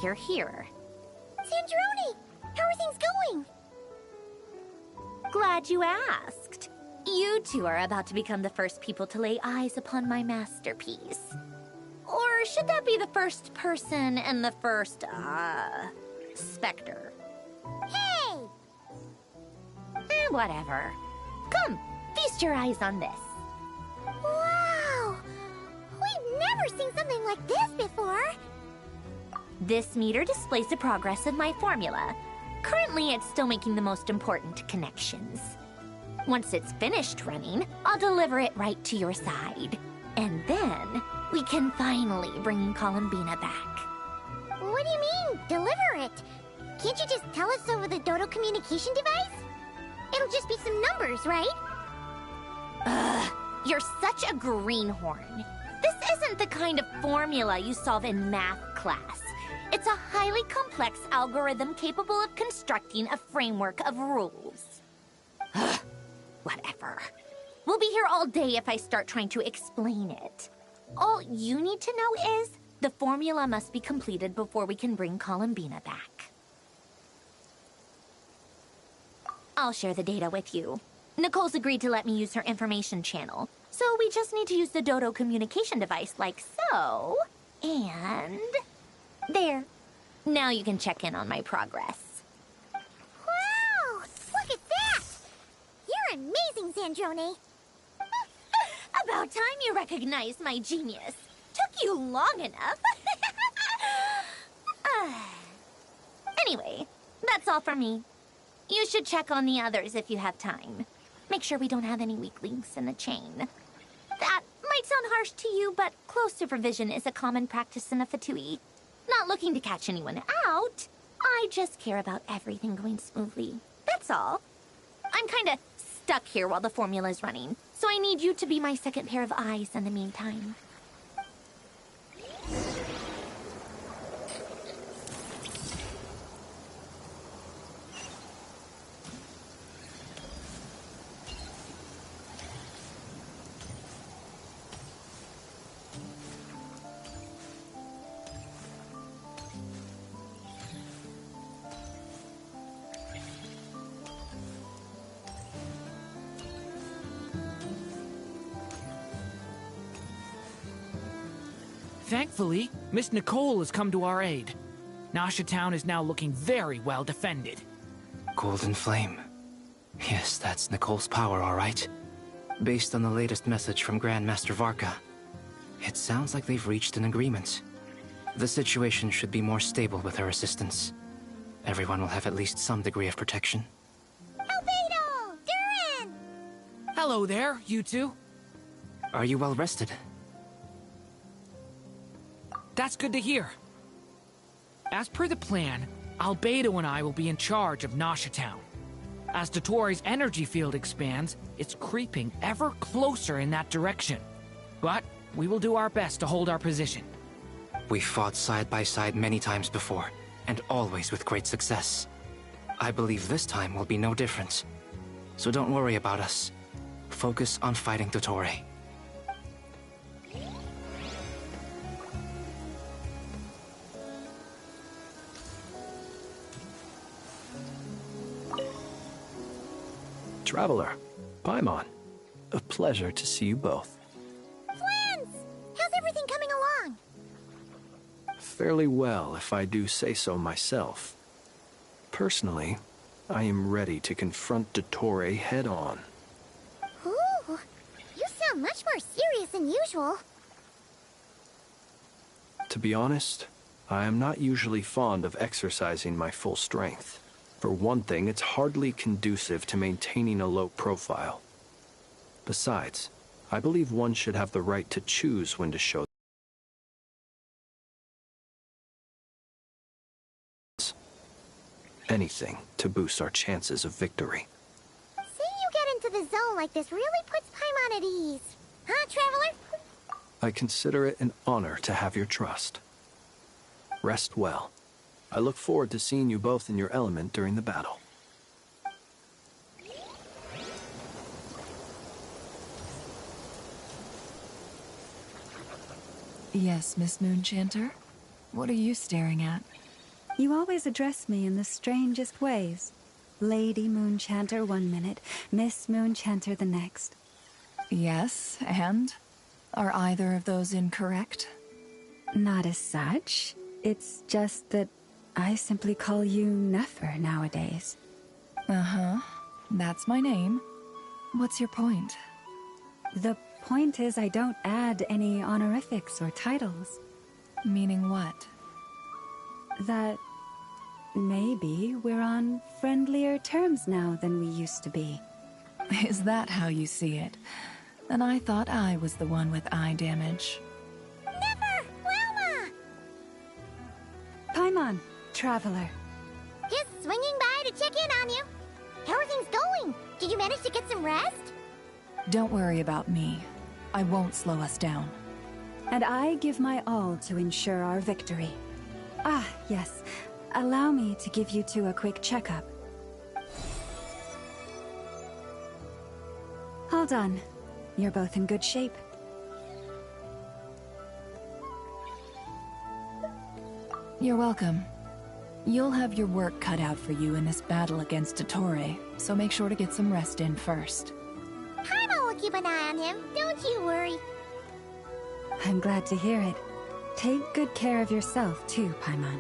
you're here. Sandrone! How are things going? Glad you asked. You two are about to become the first people to lay eyes upon my masterpiece. Or should that be the first person and the first, specter? Hey! Whatever. Come, feast your eyes on this. Wow! We've never seen something like this before. This meter displays the progress of my formula. Currently, it's still making the most important connections. Once it's finished running, I'll deliver it right to your side. And then, we can finally bring Columbina back. What do you mean, deliver it? Can't you just tell us over the Dodo communication device? It'll just be some numbers, right? Ugh, you're such a greenhorn. This isn't the kind of formula you solve in math class. It's a highly complex algorithm capable of constructing a framework of rules. Ugh, whatever. We'll be here all day if I start trying to explain it. All you need to know is the formula must be completed before we can bring Columbina back. I'll share the data with you. Nicole's agreed to let me use her information channel, so we just need to use the Dodo communication device like so. And... there. Now you can check in on my progress. Wow! Look at that! You're amazing, Sandrone. About time you recognized my genius. Took you long enough. Anyway, that's all from me. You should check on the others if you have time. Make sure we don't have any weak links in the chain. That might sound harsh to you, but close supervision is a common practice in a Fatui. Not looking to catch anyone out. I just care about everything going smoothly. That's all. I'm kinda stuck here while the formula's running, so I need you to be my second pair of eyes in the meantime. Thankfully, Miss Nicole has come to our aid. Nasha Town is now looking very well defended. Golden Flame. Yes, that's Nicole's power, all right. Based on the latest message from Grandmaster Varka, it sounds like they've reached an agreement. The situation should be more stable with her assistance. Everyone will have at least some degree of protection. Albedo! Duran! Hello there, you two. Are you well rested? That's good to hear. As per the plan, Albedo and I will be in charge of Nasha Town. As Dottoro's energy field expands, it's creeping ever closer in that direction. But we will do our best to hold our position. We've fought side by side many times before, and always with great success. I believe this time will be no different. So don't worry about us. Focus on fighting Dottore. Traveler, Paimon, a pleasure to see you both. Flans! How's everything coming along? Fairly well, if I do say so myself. Personally, I am ready to confront Dottore head-on. Ooh, you sound much more serious than usual. To be honest, I am not usually fond of exercising my full strength. For one thing, it's hardly conducive to maintaining a low profile. Besides, I believe one should have the right to choose when to show anything to boost our chances of victory. Seeing you get into the zone like this really puts Paimon at ease. Huh, Traveler? I consider it an honor to have your trust. Rest well. I look forward to seeing you both in your element during the battle. Yes, Miss Moonchanter? What are you staring at? You always address me in the strangest ways. Lady Moonchanter one minute, Miss Moonchanter the next. Yes, and? Are either of those incorrect? Not as such. It's just that I simply call you Nefer nowadays. Uh-huh. That's my name. What's your point? The point is I don't add any honorifics or titles. Meaning what? That maybe we're on friendlier terms now than we used to be. Is that how you see it? And I thought I was the one with eye damage. Never! Wilma! Paimon, traveler. Just swinging by to check in on you. How are things going? Did you manage to get some rest? Don't worry about me. I won't slow us down. And I give my all to ensure our victory. Ah, yes. Allow me to give you two a quick checkup. Hold on. You're both in good shape. You're welcome. You'll have your work cut out for you in this battle against Dottore, so make sure to get some rest in first. Paimon will keep an eye on him. Don't you worry. I'm glad to hear it. Take good care of yourself, too, Paimon.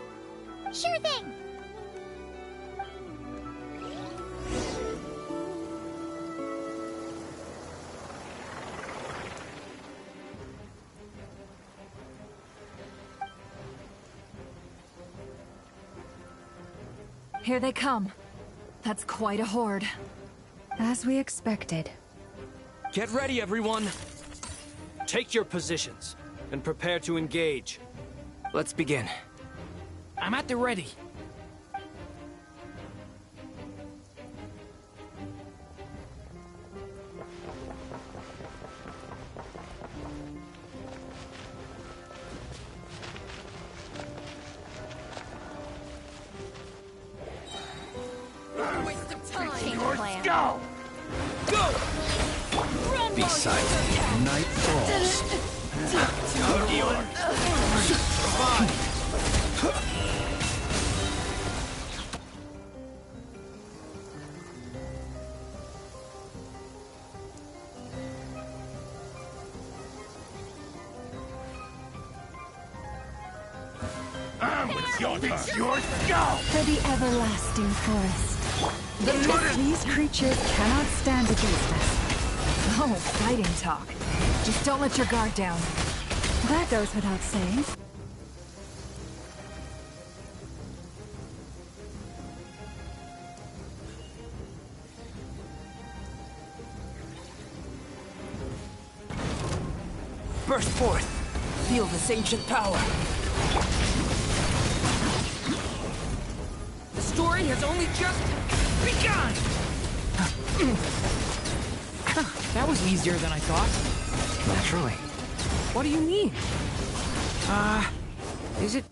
Sure thing. Here they come. That's quite a horde. As we expected. Get ready, everyone! Take your positions, and prepare to engage. Let's begin. I'm at the ready. Go! Be silent. Night falls. For the everlasting forest. These creatures cannot stand against us. Oh, fighting talk. Just don't let your guard down. That goes without saying. Burst forth. Feel this ancient power. The story has only just begun! That was easier than I thought. Naturally. What do you mean? Is it...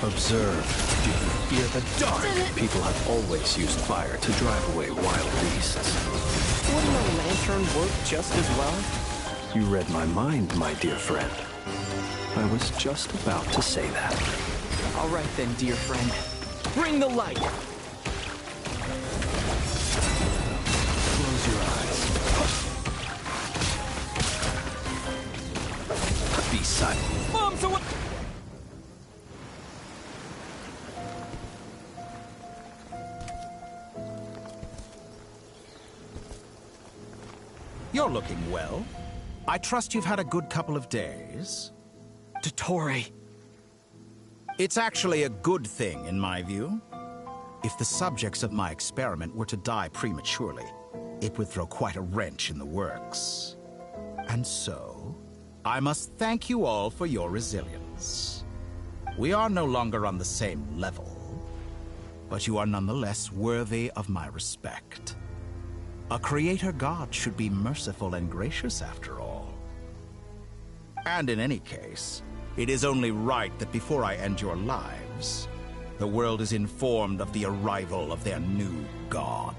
Observe. Do you fear the dark? People have always used fire to drive away wild beasts. Wouldn't a lantern work just as well? You read my mind, my dear friend. I was just about to say that. All right then, dear friend. Bring the light! Close your eyes. Be silent. Mom, so what... You're looking well. I trust you've had a good couple of days. Dottore. It's actually a good thing, in my view. If the subjects of my experiment were to die prematurely, it would throw quite a wrench in the works. And so, I must thank you all for your resilience. We are no longer on the same level, but you are nonetheless worthy of my respect. A creator god should be merciful and gracious after all. And in any case, it is only right that before I end your lives, the world is informed of the arrival of their new god.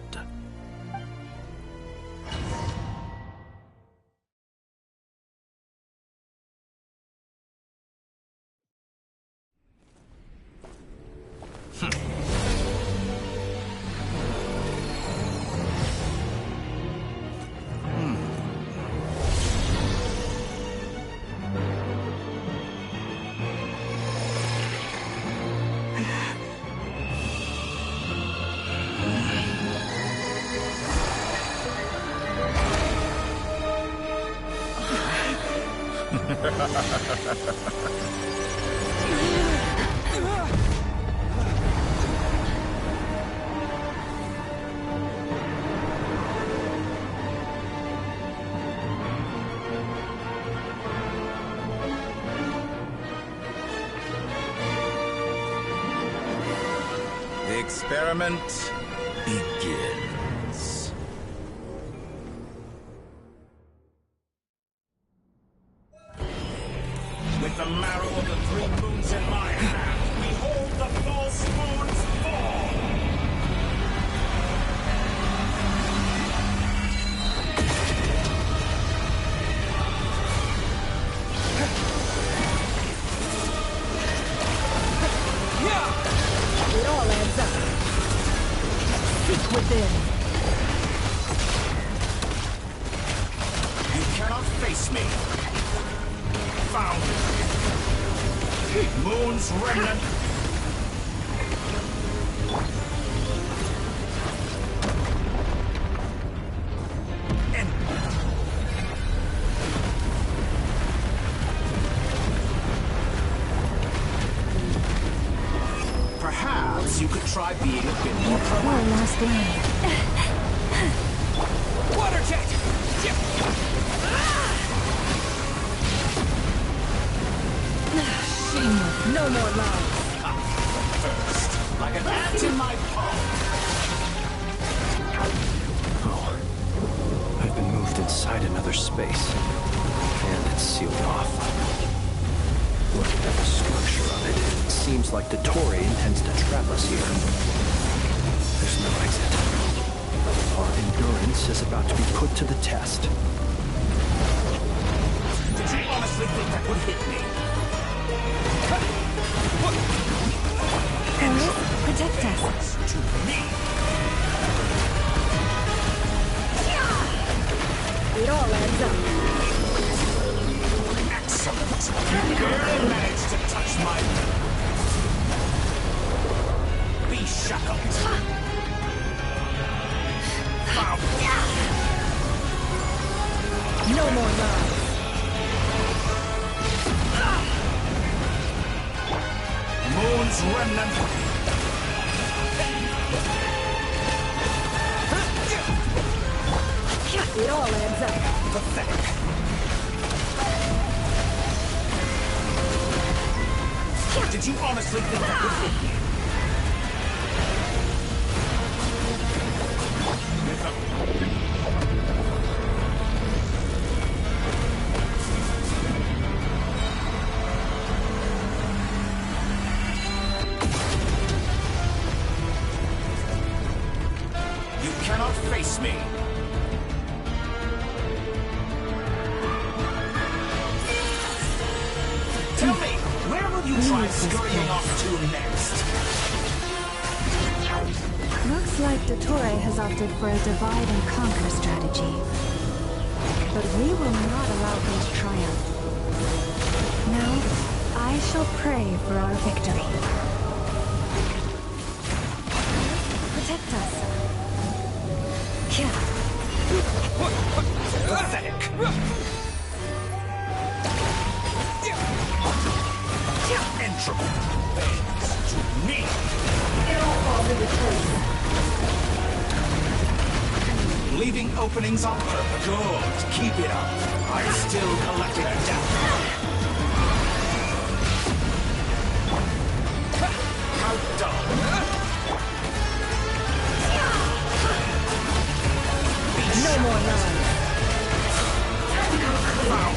The experiment begins. With the marrow of the 3 moons in my hand, behold the false moons fall! It all adds up. Seek within. You cannot face me. Found. Moon's remnant. End. Perhaps you could try being a bit more proactive. Last lane. Water jet! Shameless. No more lies. First, like an ant in my palm. Oh, I've been moved inside another space, and it's sealed off. Looking at the structure of it, it seems like Dottore intends to trap us here. There's no exit. Our endurance is about to be put to the test. Did you honestly think that would hit me? Eris, protect us. To me! It all adds up. Excellent! You barely managed to touch my... Be shackled! Found! No more lies. Moon's remnant! It all adds up. Pathetic! Did you honestly think that would hit me? You cannot face me! Tell me, where will you try scurrying off to next? Looks like Dottore has opted for a divide and conquer strategy. But we will not allow him to triumph. Now, I shall pray for our victory. Protect us. Yeah. Pathetic! Entropy bends to me! Leaving openings on purpose. Good. Keep it up. I'm still collecting data. How dumb. No more lies. Foul.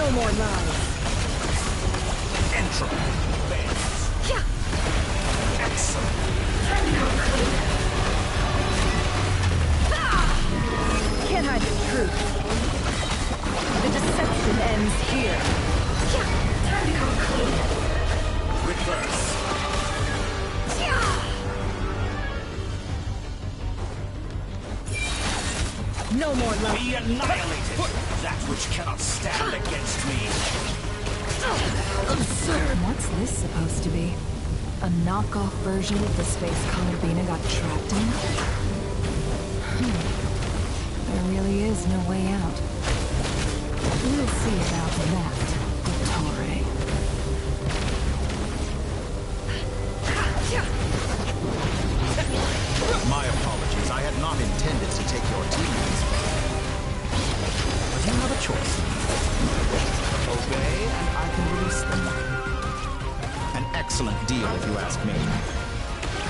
No more lies. Entropy bends. Excellent. Can't hide the truth. The deception ends here. Reverse. No more lies. Be annihilated. That which cannot stand against me. Absurd. What's this supposed to be? A knockoff version of the space Colorbina got trapped in? There really is no way out. We'll see about that, Torre. My apologies. I had not intended to take your teammates. But you have a choice. Obey, and I can release them. An excellent deal, if you ask me.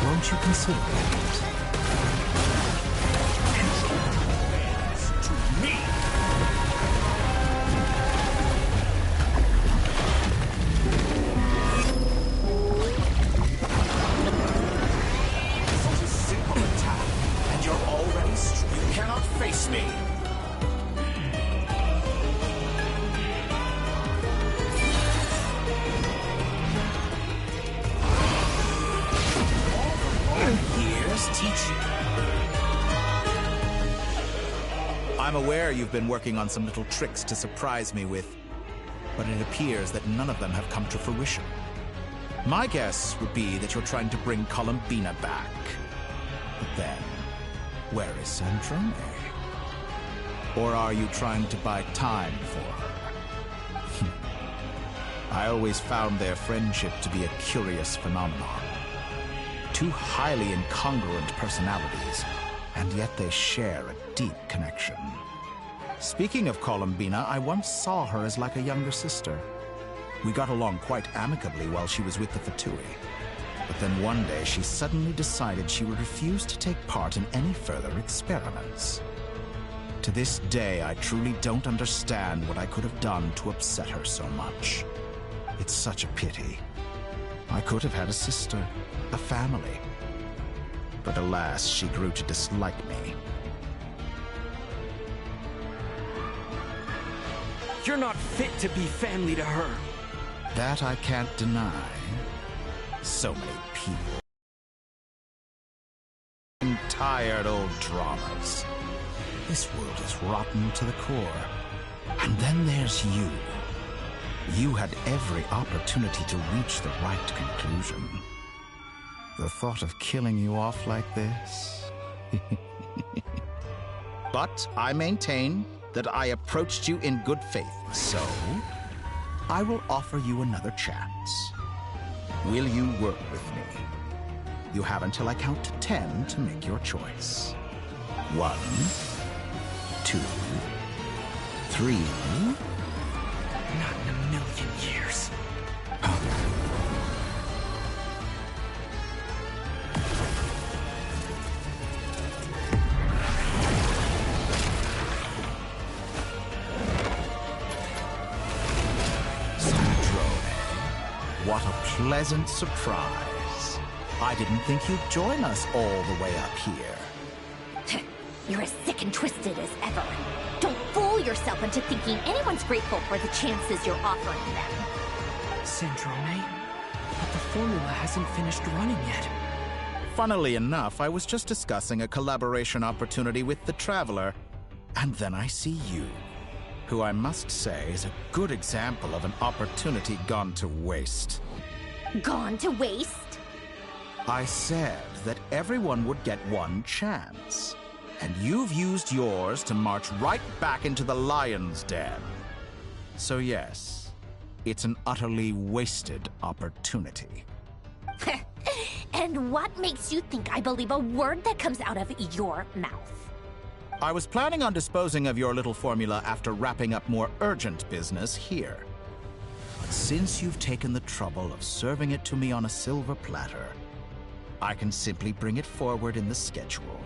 Won't you consider it? To me! Such a simple attack, and you're already you cannot face me. Years teaching. I'm aware you've been working on some little tricks to surprise me with, but it appears that none of them have come to fruition. My guess would be that you're trying to bring Colombina back. But then, where is Centrone? Or are you trying to buy time for her? I always found their friendship to be a curious phenomenon. Two highly incongruent personalities, and yet they share a deep connection. Speaking of Colombina, I once saw her as like a younger sister. We got along quite amicably while she was with the Fatui. But then one day she suddenly decided she would refuse to take part in any further experiments. To this day, I truly don't understand what I could have done to upset her so much. It's such a pity. I could have had a sister, a family. But alas, she grew to dislike me. You're not fit to be family to her. That I can't deny. So many people. Tired old dramas. This world is rotten to the core. And then there's you. You had every opportunity to reach the right conclusion. The thought of killing you off like this? But I maintain that I approached you in good faith, so I will offer you another chance. Will you work with me? You have until I count to 10 to make your choice. 1, 2, 3. Not in a million years. What a pleasant surprise. I didn't think you'd join us all the way up here. You're as sick and twisted as ever. Don't fool yourself into thinking anyone's grateful for the chances you're offering them. Centrone? But the formula hasn't finished running yet. Funnily enough, I was just discussing a collaboration opportunity with the Traveler, and then I see you, who I must say is a good example of an opportunity gone to waste. Gone to waste? I said that everyone would get one chance, and you've used yours to march right back into the lion's den. So yes, it's an utterly wasted opportunity. And what makes you think I believe a word that comes out of your mouth? I was planning on disposing of your little formula after wrapping up more urgent business here. But since you've taken the trouble of serving it to me on a silver platter, I can simply bring it forward in the schedule.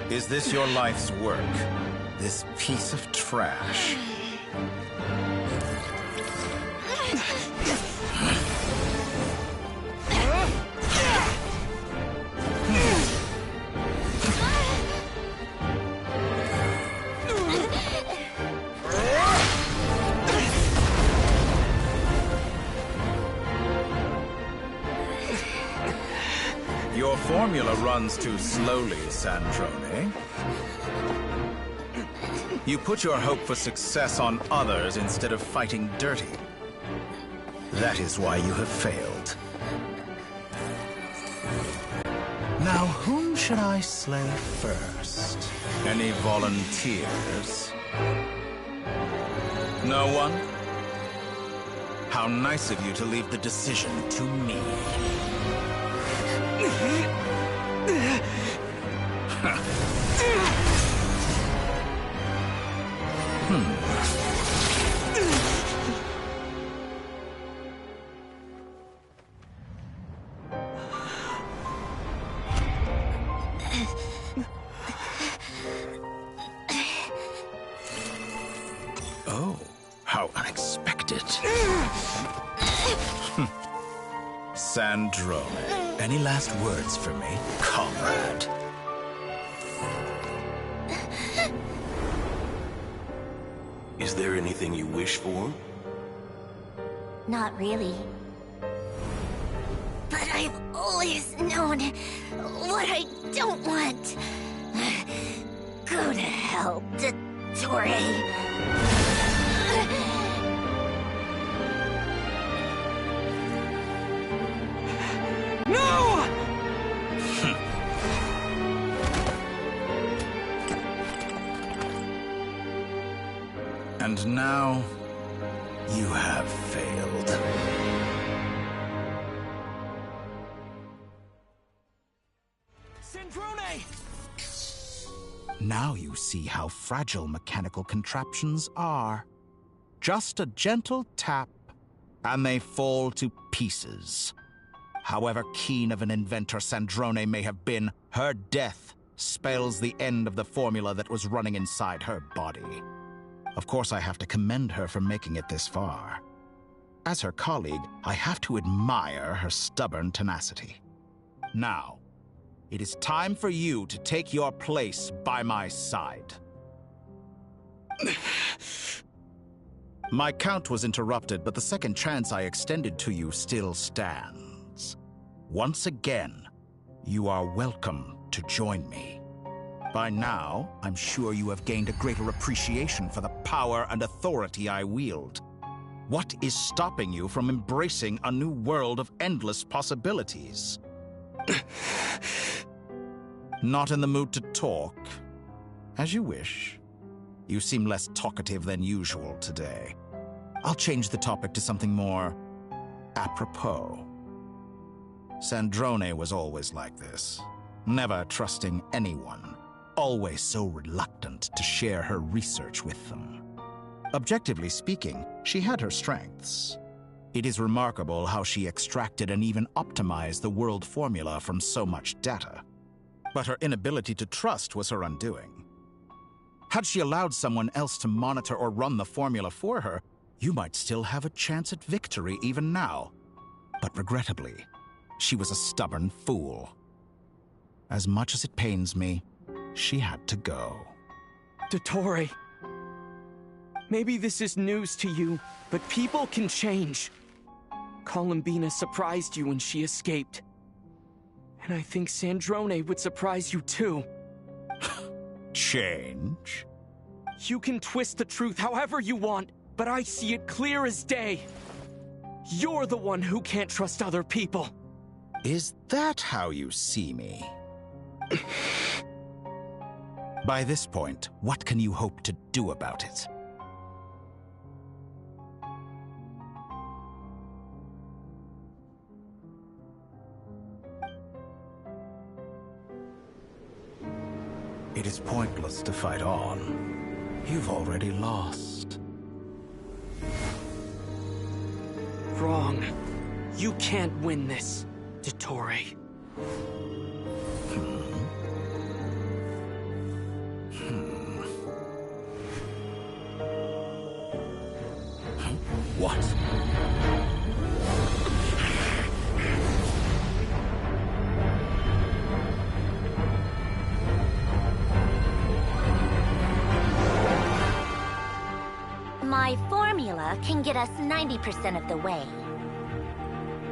Is this your life's work? This piece of trash? Your formula runs too slowly, Sandrone. You put your hope for success on others instead of fighting dirty. That is why you have failed. Now, whom should I slay first? Any volunteers? No one? How nice of you to leave the decision to me. Oh, how unexpected. Sandrone, any last words for me, comrade? Is there anything you wish for? Not really. But I've always known what I don't want. Go to hell, Dottore. No! And now, you have failed. Sandrone! Now you see how fragile mechanical contraptions are. Just a gentle tap, and they fall to pieces. However keen of an inventor Sandrone may have been, her death spells the end of the formula that was running inside her body. Of course, I have to commend her for making it this far. As her colleague, I have to admire her stubborn tenacity. Now, it is time for you to take your place by my side. My count was interrupted, but the second chance I extended to you still stands. Once again, you are welcome to join me. By now, I'm sure you have gained a greater appreciation for the power and authority I wield. What is stopping you from embracing a new world of endless possibilities? Not in the mood to talk? As you wish. You seem less talkative than usual today. I'll change the topic to something more apropos. Sandrone was always like this, never trusting anyone, always so reluctant to share her research with them. Objectively speaking, she had her strengths. It is remarkable how she extracted and even optimized the world formula from so much data. But her inability to trust was her undoing. Had she allowed someone else to monitor or run the formula for her, you might still have a chance at victory even now. But regrettably, she was a stubborn fool. As much as it pains me, she had to go. Dottore. Maybe this is news to you, but people can change. Columbina surprised you when she escaped. And I think Sandrone would surprise you too. Change? You can twist the truth however you want, but I see it clear as day. You're the one who can't trust other people. Is that how you see me? By this point, what can you hope to do about it? It is pointless to fight on. You've already lost. Wrong. You can't win this, Dottore. What? My formula can get us 90% of the way.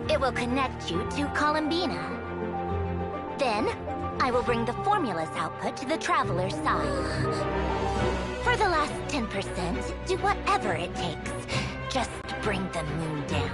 It will connect you to Columbina. Then, I will bring the formula's output to the Traveler's side. For the last 10%, do whatever it takes. Just bring the moon down.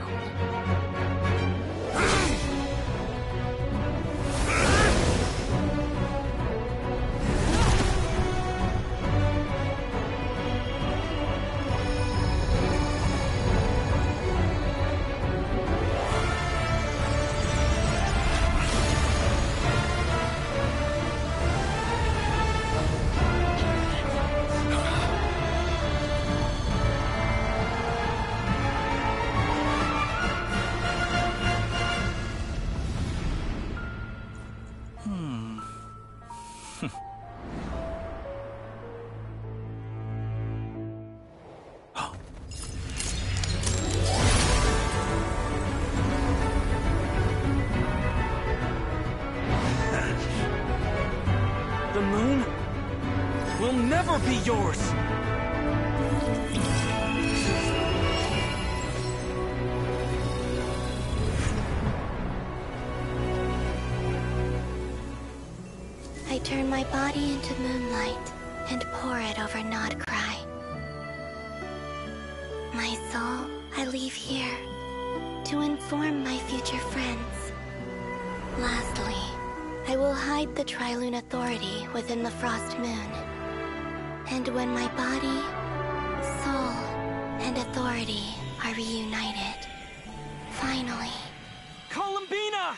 The moon will never be yours! I turn my body into moonlight and pour it over Nodcry. My soul, I leave here to inform my future friends. Lastly, I will hide the Trilune Authority within the Frost Moon. And when my body, soul, and authority are reunited, finally... Columbina!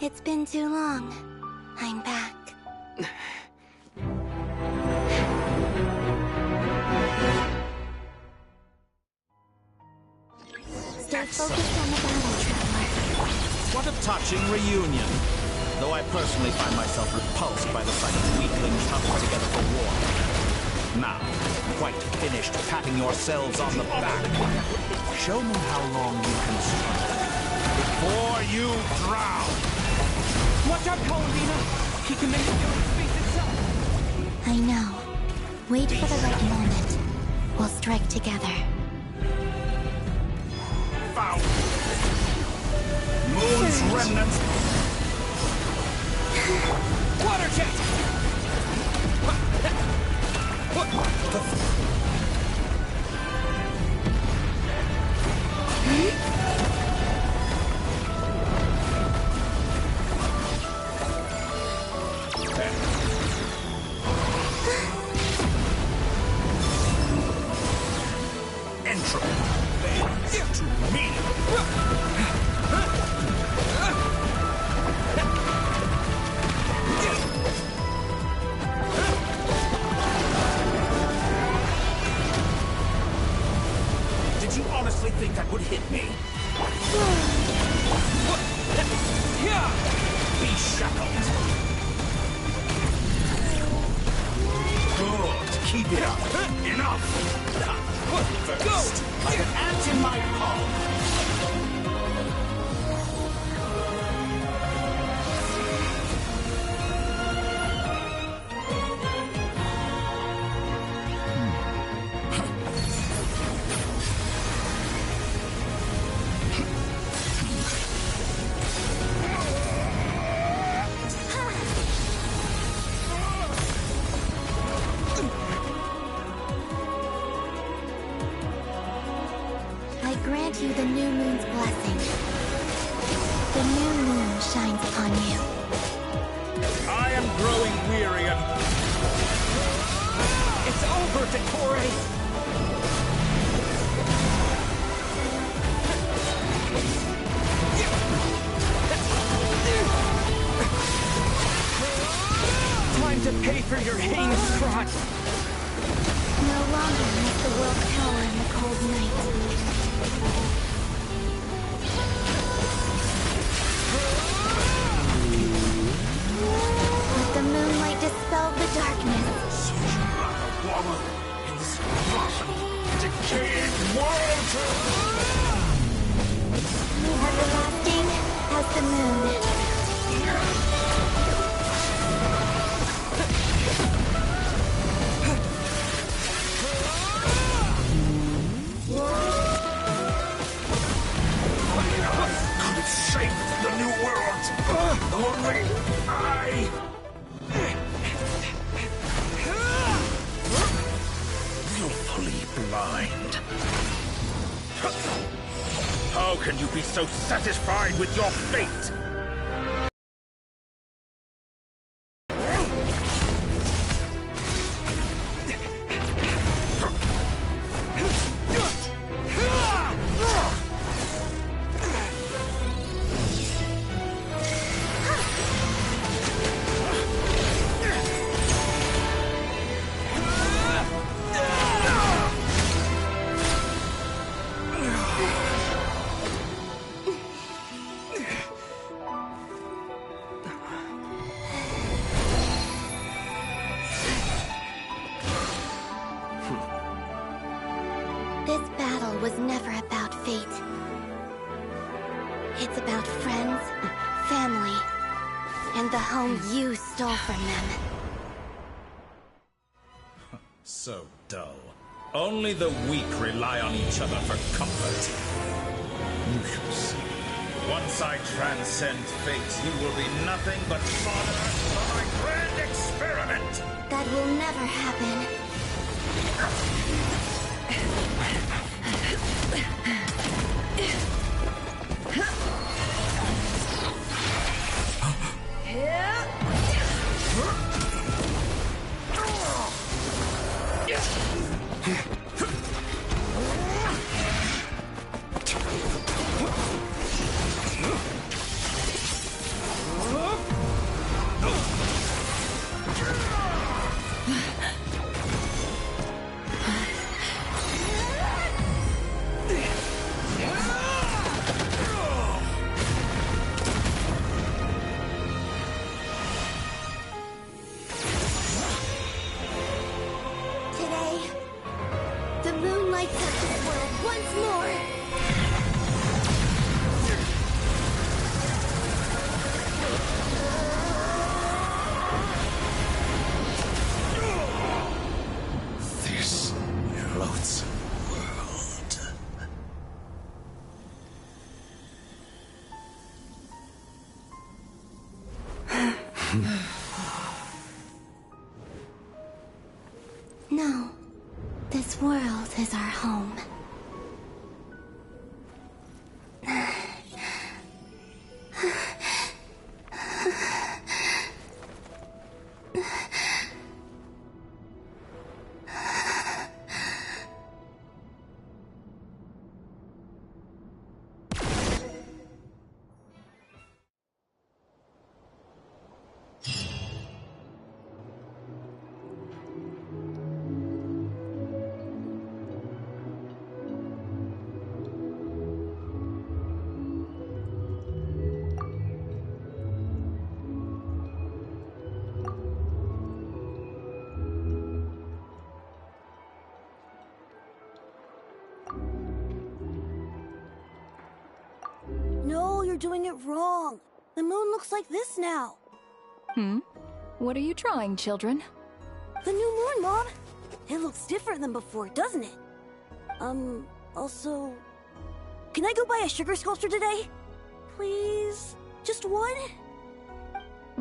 It's been too long. I'm back. Stay focused on the battle, Traveler. What a touching reunion. Though I personally find myself repulsed by the sight of weaklings huddled together for war. Now, quite finished patting yourselves on the back. Show me how long you can struggle before you drown. Watch out, Columbina! He can make it go to space itself! I know. Wait for the right moment. We'll strike together. Foul! Moon's remnants! Water jet! Entropy. To me. Did you honestly think that would hit me? Be shackled. Good. Keep it up. Enough. First, like an ant in my palm. I grant you the new moon's blessing. The new moon shines upon you. I am growing weary of... It's over, Dottore! Time to pay for your heinous crime! No longer must the world cower in the cold night. Let the moonlight dispel the darkness. Wallow in this rotten, decaying world! Everlasting as the moon. Could it shape the new world? Only I... Willfully blind. How can you be so satisfied with your fate? This battle was never about fate. It's about friends, family, and the home you stole from them. So dull. Only the weak rely on each other for comfort. You shall see. Once I transcend fate, you will be nothing but fodder for my grand experiment! That will never happen. No. This world is our home. No, you're doing it wrong. The moon looks like this now. What are you drawing, children? The new moon, Mom. It looks different than before, doesn't it? Also... Can I go buy a sugar sculpture today? Please? Just one?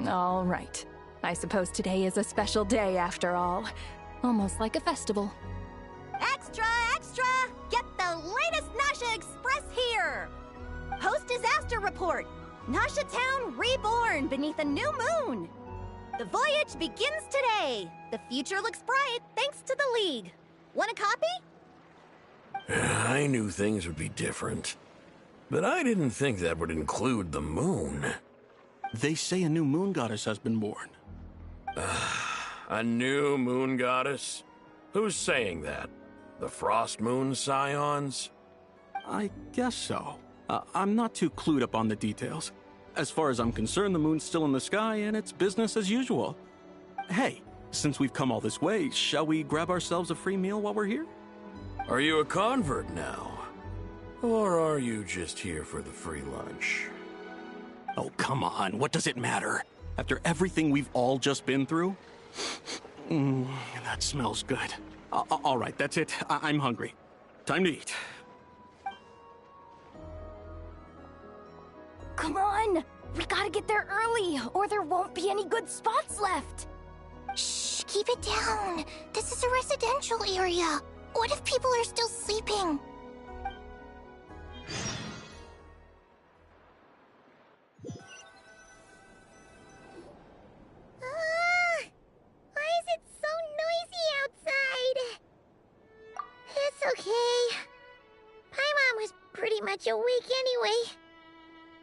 All right. I suppose today is a special day after all. Almost like a festival. Extra, extra! Get the latest Nasha Express here! Post-disaster report! Nasha Town reborn beneath a new moon! The voyage begins today. The future looks bright thanks to the League. Want a copy? I knew things would be different, but I didn't think that would include the moon. They say a new moon goddess has been born. A new moon goddess? Who's saying that? The Frost Moon Scions? I guess so. I'm not too clued up on the details. As far as I'm concerned, the moon's still in the sky and it's business as usual. Hey, since we've come all this way, shall we grab ourselves a free meal while we're here? Are you a convert now? Or are you just here for the free lunch? Oh, come on. What does it matter? After everything we've all just been through? That smells good. All right, that's it. I'm hungry. Time to eat. Come on! We gotta get there early, or there won't be any good spots left! Shh, keep it down. This is a residential area. What if people are still sleeping? Why is it so noisy outside? It's okay. Paimon was pretty much awake anyway.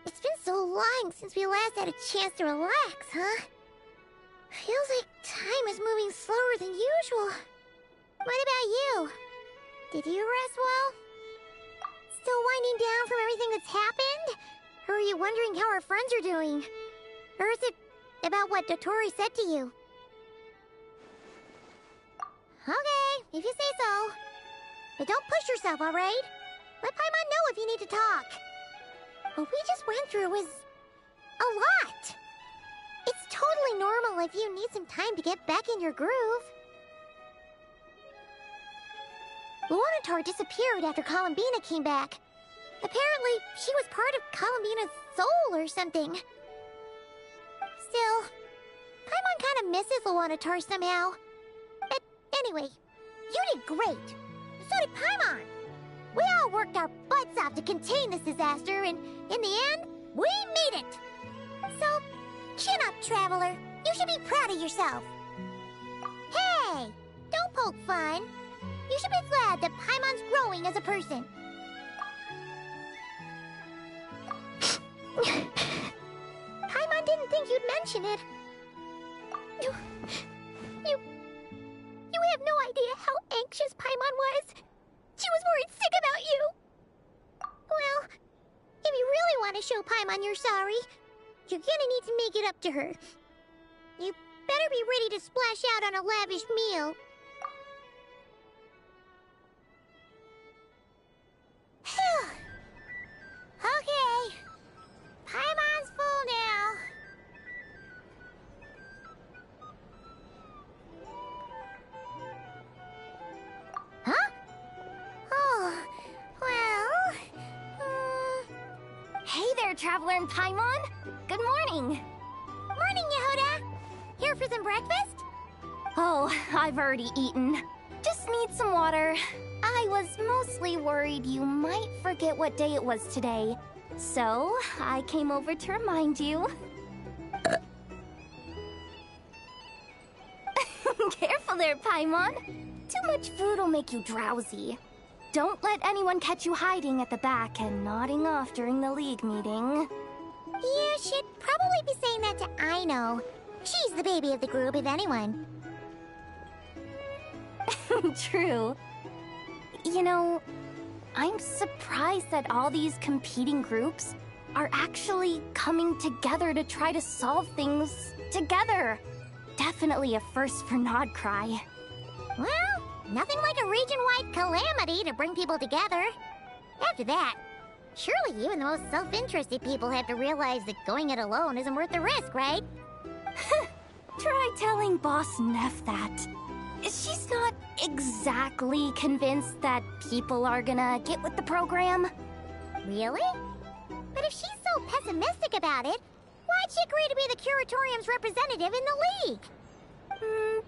It's been so long since we last had a chance to relax, huh? Feels like time is moving slower than usual. What about you? Did you rest well? Still winding down from everything that's happened? Or are you wondering how our friends are doing? Or is it about what Dotori said to you? Okay, if you say so. But don't push yourself, alright? Let Paimon know if you need to talk. What we just went through was a lot. It's totally normal if you need some time to get back in your groove. Luanatar disappeared after Columbina came back. Apparently, she was part of Columbina's soul or something. Still, Paimon kind of misses Luanatar somehow. But anyway, you did great. So did Paimon. We all worked our butts off to contain this disaster, and in the end, we made it! So, chin up, Traveler. You should be proud of yourself. Hey! Don't poke fun. You should be glad that Paimon's growing as a person. Paimon didn't think you'd mention it. You have no idea how anxious Paimon was. She was worried sick about you! Well, if you really want to show Paimon you're sorry, you're gonna need to make it up to her. You better be ready to splash out on a lavish meal. Phew. Okay. Paimon's full now. Huh? Oh, well... Hey there, Traveler and Paimon! Good morning! Morning, Yehuda! Here for some breakfast? Oh, I've already eaten. Just need some water. I was mostly worried you might forget what day it was today. So, I came over to remind you. Careful there, Paimon. Too much food will make you drowsy. Don't let anyone catch you hiding at the back and nodding off during the League meeting. You should probably be saying that to Aino. She's the baby of the group, if anyone. True. You know, I'm surprised that all these competing groups are actually coming together to try to solve things together. Definitely a first for Nodcry. Well, nothing like a region-wide calamity to bring people together. After that, surely even the most self-interested people have to realize that going it alone isn't worth the risk, right? Try telling Boss Neff that. She's not exactly convinced that people are gonna get with the program. Really? But if she's so pessimistic about it, why'd she agree to be the Curatorium's representative in the League?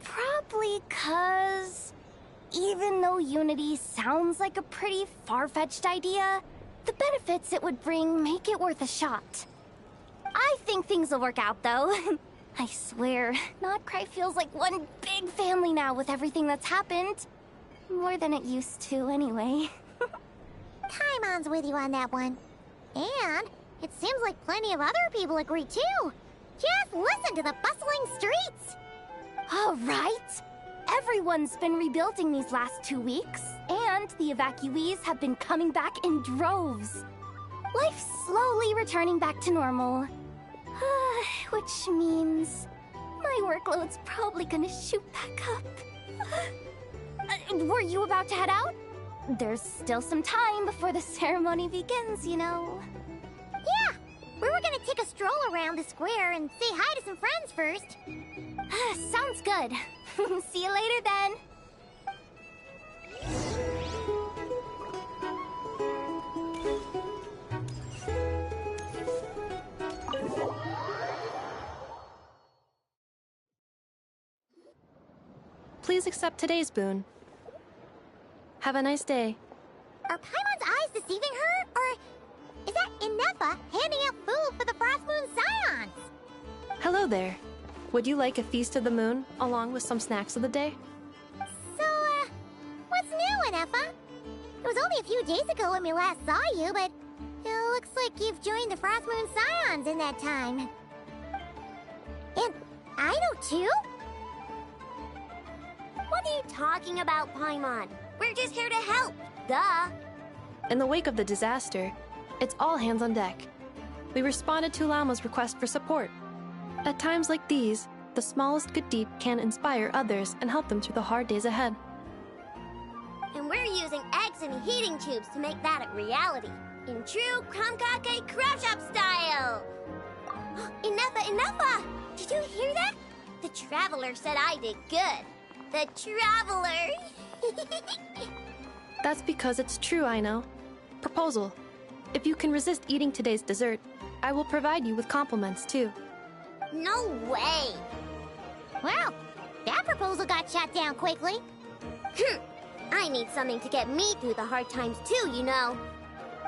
Probably 'cause... even though Unity sounds like a pretty far-fetched idea, the benefits it would bring make it worth a shot. I think things will work out, though. I swear, Notcry feels like one big family now with everything that's happened. More than it used to, anyway. Paimon's with you on that one. And it seems like plenty of other people agree too. Just listen to the bustling streets. All right. Everyone's been rebuilding these last 2 weeks, and the evacuees have been coming back in droves. Life's slowly returning back to normal. Which means my workload's probably gonna shoot back up. Were you about to head out? There's still some time before the ceremony begins, you know. Yeah, we were gonna take a stroll around the square and say hi to some friends first. Sounds good. See you later then. Please accept today's boon. Have a nice day. Are Paimon's eyes deceiving her? Or is that Inefa handing out food for the Frost Moon Scions? Hello there. Would you like a feast of the moon, along with some snacks of the day? So, what's new, Inefa? It was only a few days ago when we last saw you, but it looks like you've joined the Frost Moon Scions in that time. And I know too? What are you talking about, Paimon? We're just here to help. Duh. In the wake of the disaster, it's all hands on deck. We responded to Llama's request for support. At times like these, the smallest good deed can inspire others and help them through the hard days ahead. And we're using eggs and heating tubes to make that a reality. In true Kromkake Craft Shop style! Inefa! Did you hear that? The Traveler said I did good. The Traveler! That's because it's true, I know. Proposal. If you can resist eating today's dessert, I will provide you with compliments, too. No way! Well, that proposal got shot down quickly. I need something to get me through the hard times too, you know.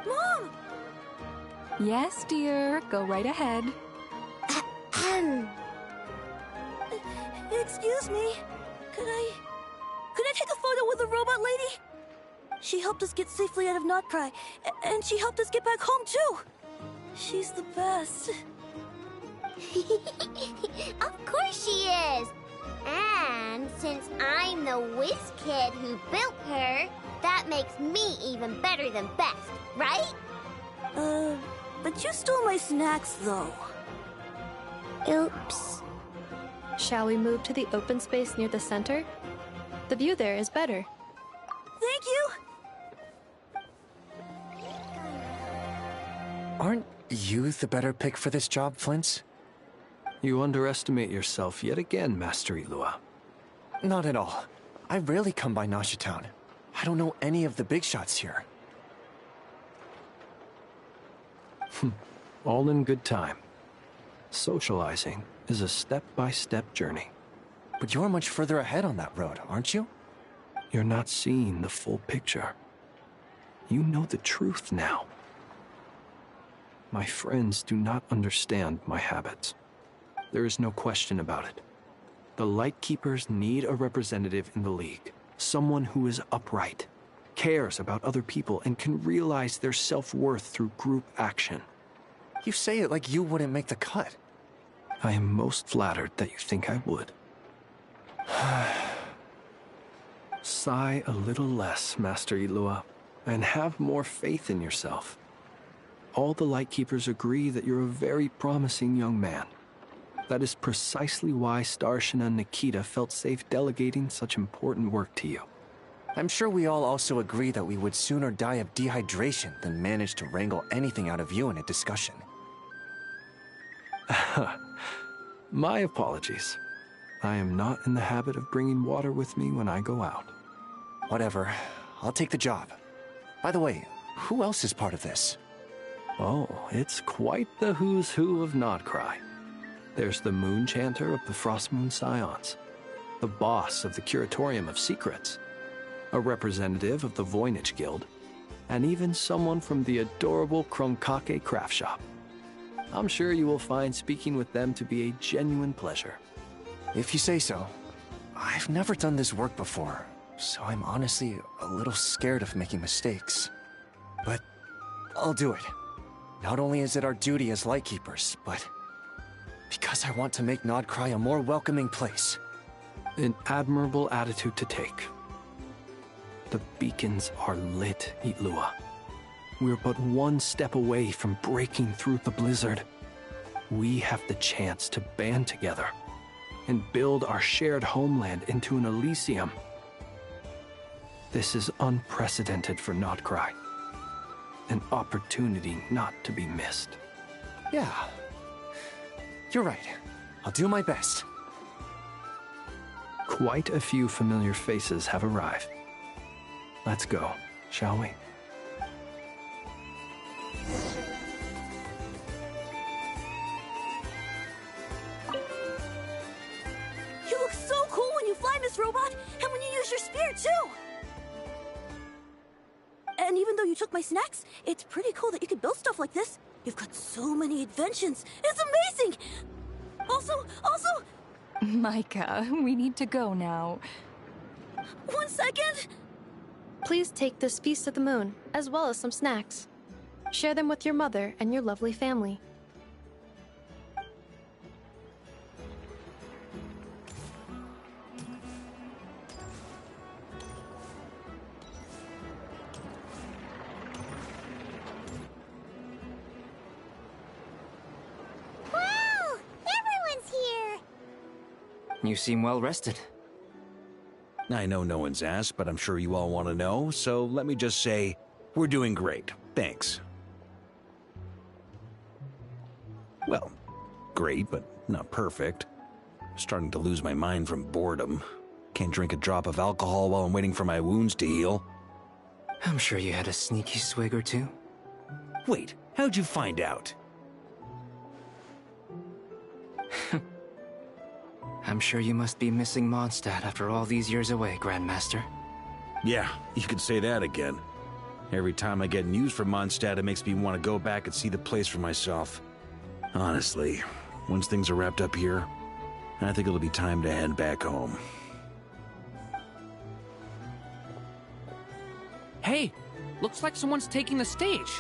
Mom! Yes, dear. Go right ahead. Excuse me. Could I take a photo with the robot lady? She helped us get safely out of Notcry, and she helped us get back home too. She's the best. Of course she is! And since I'm the whiz kid who built her, that makes me even better than best, right? But you stole my snacks, though. Oops. Shall we move to the open space near the center? The view there is better. Thank you! Aren't you the better pick for this job, Flint? You underestimate yourself yet again, Master Ilua. Not at all. I rarely come by Nasha Town. I don't know any of the big shots here. All in good time. Socializing is a step-by-step journey. But you're much further ahead on that road, aren't you? You're not seeing the full picture. You know the truth now. My friends do not understand my habits. There is no question about it. The Lightkeepers need a representative in the League. Someone who is upright, cares about other people, and can realize their self-worth through group action. You say it like you wouldn't make the cut. I am most flattered that you think I would. Sigh a little less, Master Ilua, and have more faith in yourself. All the Lightkeepers agree that you're a very promising young man. That is precisely why Starshina Nikita felt safe delegating such important work to you. I'm sure we all also agree that we would sooner die of dehydration than manage to wrangle anything out of you in a discussion. My apologies. I am not in the habit of bringing water with me when I go out. Whatever. I'll take the job. By the way, who else is part of this? Oh, it's quite the who's who of Notcry. There's the Moon Chanter of the Frost Moon Scions, the boss of the Curatorium of Secrets, a representative of the Voynich Guild, and even someone from the adorable Kromkake Craft Shop. I'm sure you will find speaking with them to be a genuine pleasure. If you say so. I've never done this work before, so I'm honestly a little scared of making mistakes. But I'll do it. Not only is it our duty as Lightkeepers, but because I want to make Nodcry a more welcoming place. An admirable attitude to take. The beacons are lit, Itlua. We're but one step away from breaking through the blizzard. We have the chance to band together and build our shared homeland into an Elysium. This is unprecedented for Nodcry. An opportunity not to be missed. Yeah. You're right. I'll do my best. Quite a few familiar faces have arrived. Let's go, shall we? You look so cool when you fly, Miss Robot, and when you use your spear, too! And even though you took my snacks, it's pretty cool that you can build stuff like this. You've got so many inventions. It's amazing! Also... Micah, we need to go now. 1 second! Please take this Feast of the Moon, as well as some snacks. Share them with your mother and your lovely family. Wow! Everyone's here! You seem well rested. I know no one's asked, but I'm sure you all want to know, so let me just say, we're doing great. Thanks. Well, great, but not perfect. Starting to lose my mind from boredom. Can't drink a drop of alcohol while I'm waiting for my wounds to heal. I'm sure you had a sneaky swig or two. Wait, how'd you find out? I'm sure you must be missing Mondstadt after all these years away, Grandmaster. Yeah, you could say that again. Every time I get news from Mondstadt, it makes me want to go back and see the place for myself. Honestly, once things are wrapped up here, I think it'll be time to head back home. Hey, looks like someone's taking the stage.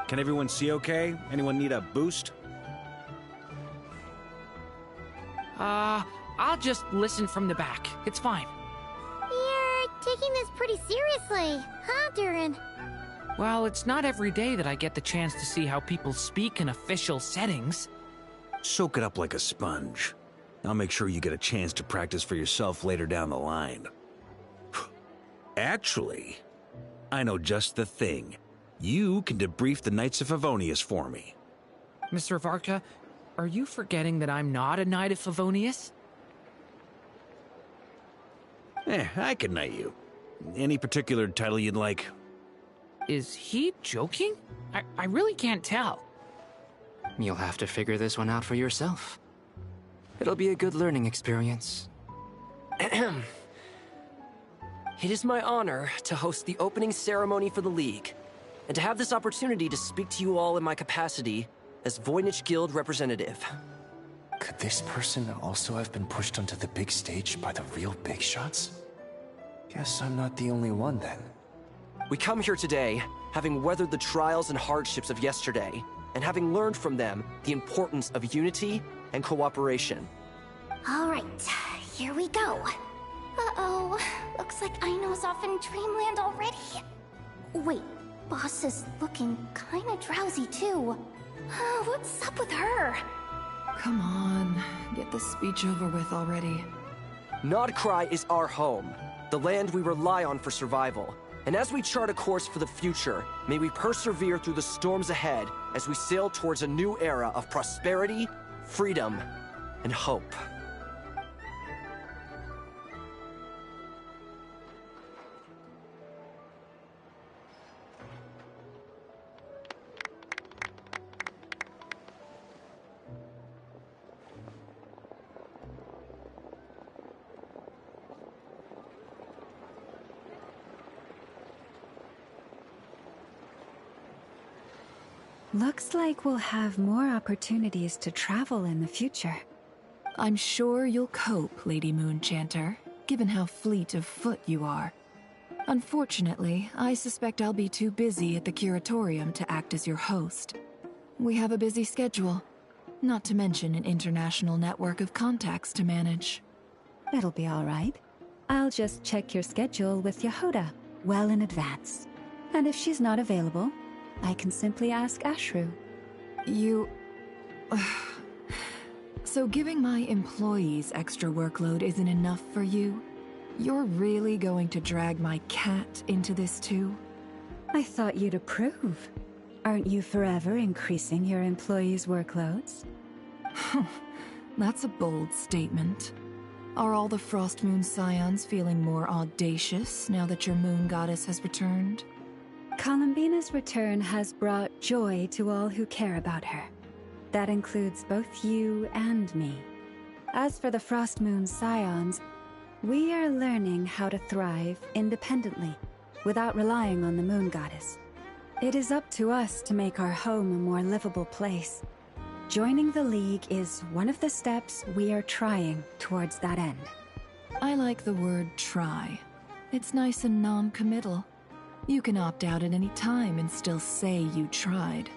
Can everyone see okay? Anyone need a boost? I'll just listen from the back. It's fine. You're taking this pretty seriously, huh, Durin? Well, it's not every day that I get the chance to see how people speak in official settings. Soak it up like a sponge. I'll make sure you get a chance to practice for yourself later down the line. Actually, I know just the thing. You can debrief the Knights of Favonius for me. Mr. Varka, are you forgetting that I'm not a Knight of Favonius? I can knight you. Any particular title you'd like? Is he joking? I really can't tell. You'll have to figure this one out for yourself. It'll be a good learning experience. It is my honor to host the opening ceremony for the League, and to have this opportunity to speak to you all in my capacity as Voynich Guild representative. Could this person also have been pushed onto the big stage by the real big shots? Guess I'm not the only one then. We come here today, having weathered the trials and hardships of yesterday, and having learned from them the importance of unity and cooperation. All right, here we go. Uh-oh, looks like Aino's off in Dreamland already. Wait, Boss is looking kinda drowsy too. What's up with her? Come on, get this speech over with already. Nodcry is our home, the land we rely on for survival. And as we chart a course for the future, may we persevere through the storms ahead as we sail towards a new era of prosperity, freedom, and hope. Looks like we'll have more opportunities to travel in the future. I'm sure you'll cope, Lady Moonchanter, given how fleet of foot you are. Unfortunately, I suspect I'll be too busy at the Curatorium to act as your host. We have a busy schedule, not to mention an international network of contacts to manage. It'll be all right. I'll just check your schedule with Yehoda well in advance. And if she's not available, I can simply ask Ashru. You... So giving my employees extra workload isn't enough for you? You're really going to drag my cat into this too? I thought you'd approve. Aren't you forever increasing your employees' workloads? That's a bold statement. Are all the Frostmoon Scions feeling more audacious now that your moon goddess has returned? Columbina's return has brought joy to all who care about her. That includes both you and me. As for the Frostmoon Scions, we are learning how to thrive independently, without relying on the moon goddess. It is up to us to make our home a more livable place. Joining the League is one of the steps we are trying towards that end. I like the word try. It's nice and non-committal. You can opt out at any time and still say you tried.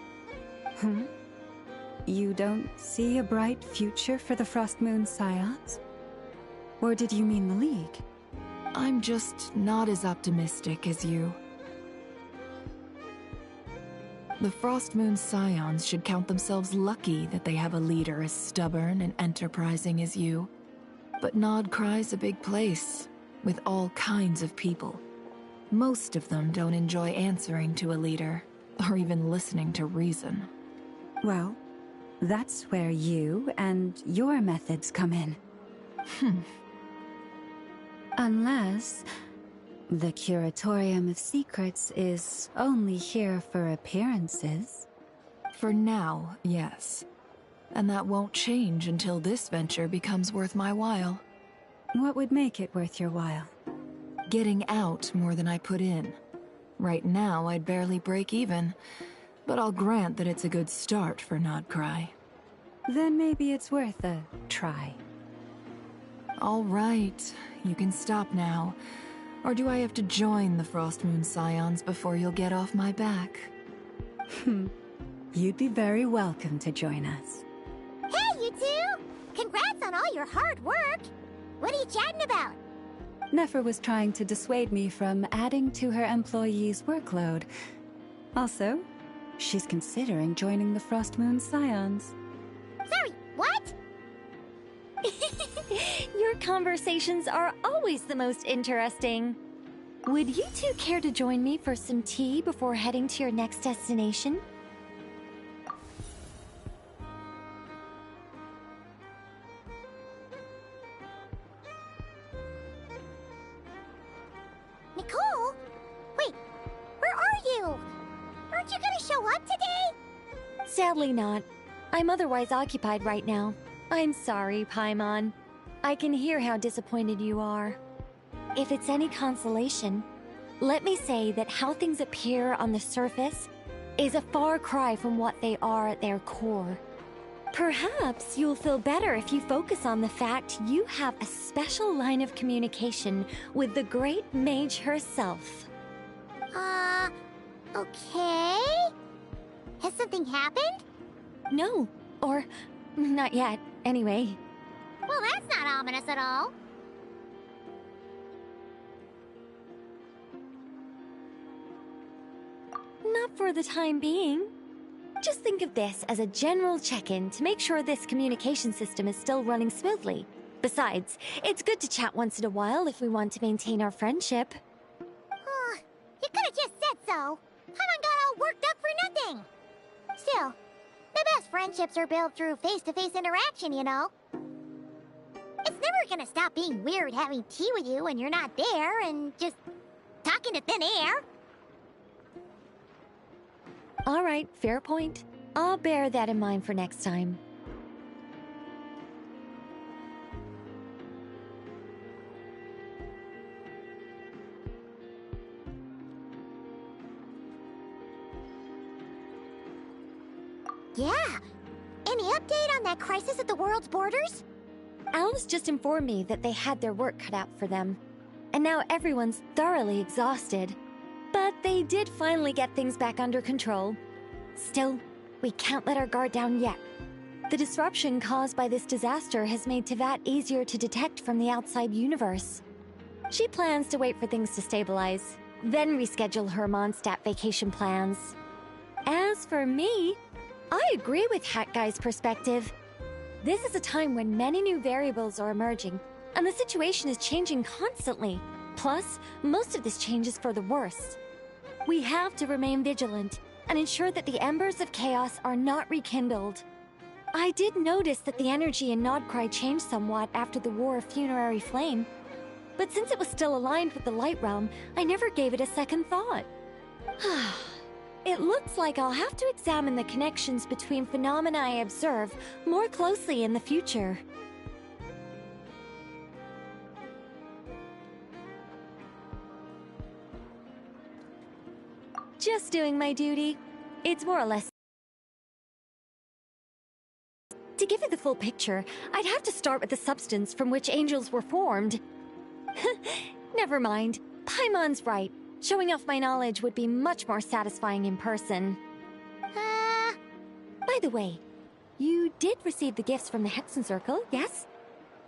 You don't see a bright future for the Frostmoon Scions? Or did you mean the League? I'm just not as optimistic as you. The Frostmoon Scions should count themselves lucky that they have a leader as stubborn and enterprising as you. But Nodcry's a big place, with all kinds of people. Most of them don't enjoy answering to a leader, or even listening to reason. Well, that's where you and your methods come in. Unless the Curatorium of Secrets is only here for appearances. For now, yes. And that won't change until this venture becomes worth my while. What would make it worth your while? Getting out more than I put in. Right now, I'd barely break even, but I'll grant that it's a good start for Nodcry. Then maybe it's worth a try. All right, you can stop now. Or do I have to join the Frostmoon Scions before you'll get off my back? You'd be very welcome to join us. Hey, you two! Congrats on all your hard work! What are you chatting about? Nefer was trying to dissuade me from adding to her employees' workload. Also, she's considering joining the Frostmoon Scions. Sorry, what? Your conversations are always the most interesting. Would you two care to join me for some tea before heading to your next destination? Nicole? Wait, where are you? Aren't you gonna show up today? Sadly not. I'm otherwise occupied right now. I'm sorry, Paimon. I can hear how disappointed you are. If it's any consolation, let me say that how things appear on the surface is a far cry from what they are at their core. Perhaps you'll feel better if you focus on the fact you have a special line of communication with the great mage herself. Okay? Has something happened? No, or not yet, anyway. Well, that's not ominous at all. Not for the time being. Just think of this as a general check-in to make sure this communication system is still running smoothly. Besides, it's good to chat once in a while if we want to maintain our friendship. You could've just said so. Paimon got all worked up for nothing. Still, the best friendships are built through face-to-face interaction, you know. It's never gonna stop being weird having tea with you when you're not there and just talking to thin air. All right, fair point. I'll bear that in mind for next time. Yeah. Any update on that crisis at the world's borders? Alice just informed me that they had their work cut out for them. And now everyone's thoroughly exhausted. But they did finally get things back under control. Still, we can't let our guard down yet. The disruption caused by this disaster has made Teyvat easier to detect from the outside universe. She plans to wait for things to stabilize, then reschedule her Mondstadt vacation plans. As for me, I agree with Hat Guy's perspective. This is a time when many new variables are emerging, and the situation is changing constantly. Plus, most of this change is for the worse. We have to remain vigilant and ensure that the embers of chaos are not rekindled. I did notice that the energy in Nodcry changed somewhat after the War of Funerary Flame, but since it was still aligned with the Light Realm, I never gave it a second thought. It looks like I'll have to examine the connections between phenomena I observe more closely in the future. Just doing my duty. It's more or less... To give you the full picture, I'd have to start with the substance from which angels were formed. Never mind. Paimon's right. Showing off my knowledge would be much more satisfying in person. By the way, you did receive the gifts from the Hexen Circle, yes?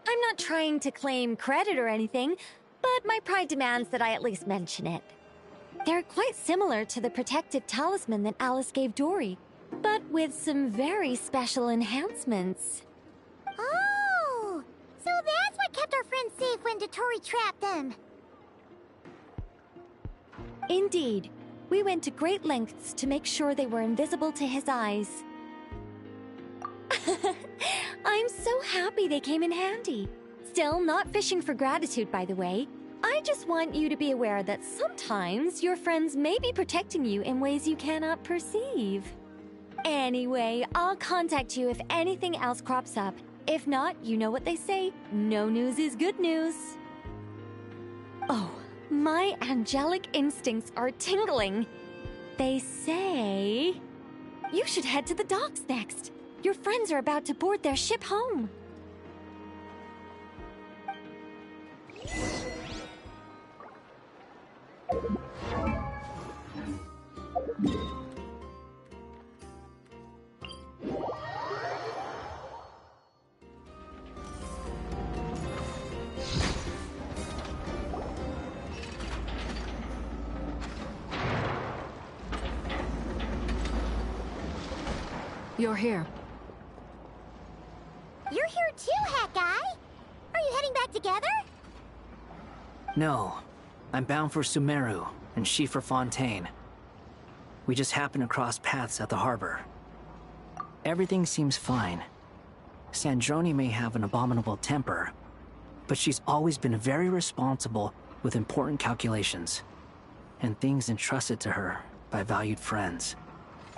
I'm not trying to claim credit or anything, but my pride demands that I at least mention it. They're quite similar to the protective talisman that Alice gave Dory, but with some very special enhancements. Oh! So that's what kept our friends safe when Dotori trapped them. Indeed. We went to great lengths to make sure they were invisible to his eyes. I'm so happy they came in handy. Still, not fishing for gratitude, by the way. I just want you to be aware that sometimes your friends may be protecting you in ways you cannot perceive. Anyway, I'll contact you if anything else crops up. If not, you know what they say, no news is good news. Oh, my angelic instincts are tingling. They say... You should head to the docks next. Your friends are about to board their ship home. You're here. You're here too, Hat Guy! Are you heading back together? No. I'm bound for Sumeru, and she for Fontaine. We just happened to cross paths at the harbor. Everything seems fine. Sandrone may have an abominable temper, but she's always been very responsible with important calculations, and things entrusted to her by valued friends.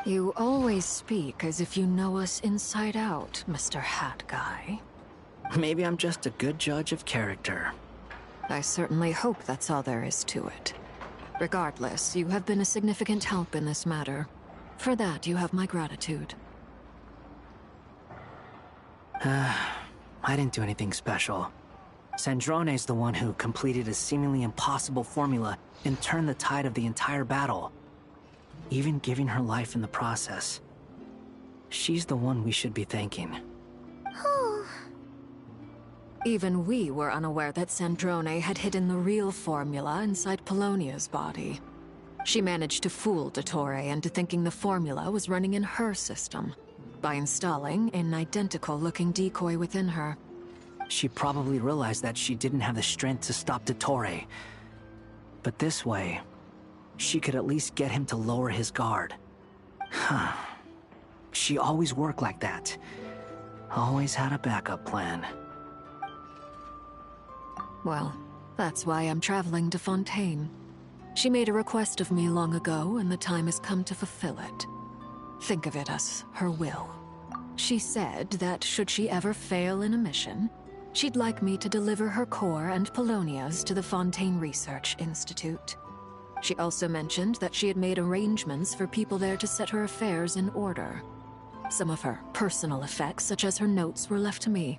You always speak as if you know us inside out, Mr. Hat Guy. Maybe I'm just a good judge of character. I certainly hope that's all there is to it. Regardless, you have been a significant help in this matter. For that, you have my gratitude. I didn't do anything special. Sandrone's the one who completed a seemingly impossible formula and turned the tide of the entire battle, even giving her life in the process. She's the one we should be thanking. Even we were unaware that Sandrone had hidden the real formula inside Polonia's body. She managed to fool Dottore into thinking the formula was running in her system by installing an identical-looking decoy within her. She probably realized that she didn't have the strength to stop Dottore. But this way, she could at least get him to lower his guard. Huh. She always worked like that. Always had a backup plan. Well, that's why I'm traveling to Fontaine. She made a request of me long ago, and the time has come to fulfill it. Think of it as her will. She said that should she ever fail in a mission, she'd like me to deliver her core and Polonia's to the Fontaine Research Institute. She also mentioned that she had made arrangements for people there to set her affairs in order. Some of her personal effects, such as her notes, were left to me.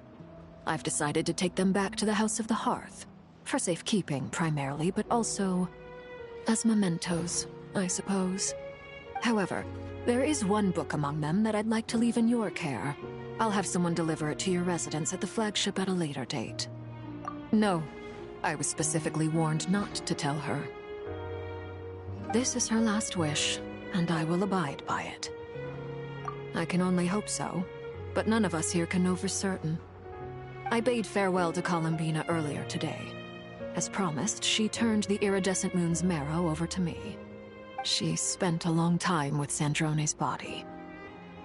I've decided to take them back to the House of the Hearth. For safekeeping, primarily, but also as mementos, I suppose. However, there is one book among them that I'd like to leave in your care. I'll have someone deliver it to your residence at the flagship at a later date. No, I was specifically warned not to tell her. This is her last wish, and I will abide by it. I can only hope so, but none of us here can know for certain. I bade farewell to Columbina earlier today. As promised, she turned the iridescent moon's marrow over to me. She spent a long time with Sandrone's body,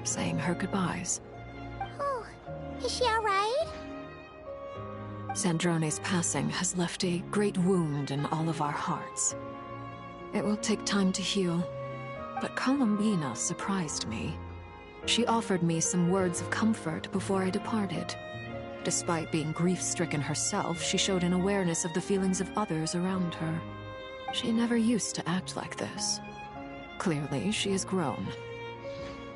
saying her goodbyes. Oh, is she alright? Sandrone's passing has left a great wound in all of our hearts. It will take time to heal, but Columbina surprised me. She offered me some words of comfort before I departed. Despite being grief-stricken herself, she showed an awareness of the feelings of others around her. She never used to act like this. Clearly, she has grown.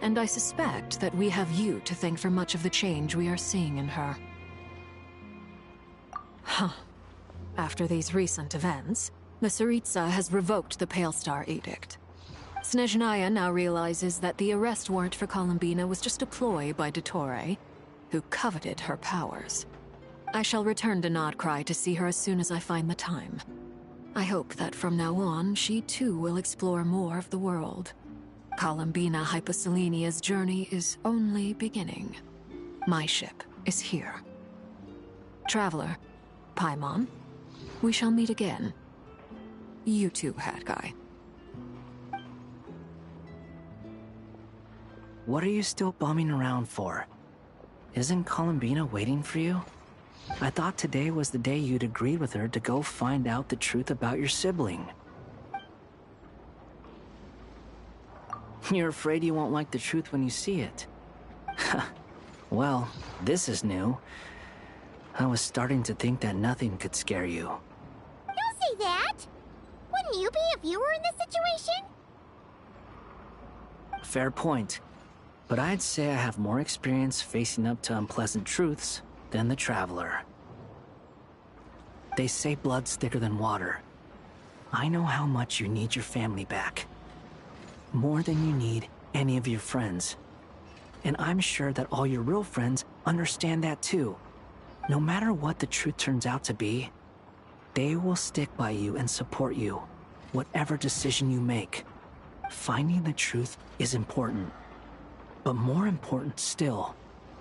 And I suspect that we have you to thank for much of the change we are seeing in her. Huh. After these recent events, the Tsaritsa has revoked the Pale Star Edict. Snezhnaya now realizes that the arrest warrant for Columbina was just a ploy by Dottore, who coveted her powers. I shall return to Nodcry to see her as soon as I find the time. I hope that from now on, she too will explore more of the world. Columbina Hyposelenia's journey is only beginning. My ship is here. Traveler, Paimon, we shall meet again. You too, Hat Guy. What are you still bumming around for? Isn't Columbina waiting for you? I thought today was the day you'd agreed with her to go find out the truth about your sibling. You're afraid you won't like the truth when you see it. Well, this is new. I was starting to think that nothing could scare you. Don't say that! Wouldn't you be if you were in this situation? Fair point. But I'd say I have more experience facing up to unpleasant truths than the Traveler. They say blood's thicker than water. I know how much you need your family back. More than you need any of your friends. And I'm sure that all your real friends understand that too. No matter what the truth turns out to be, they will stick by you and support you, whatever decision you make. Finding the truth is important. But more important still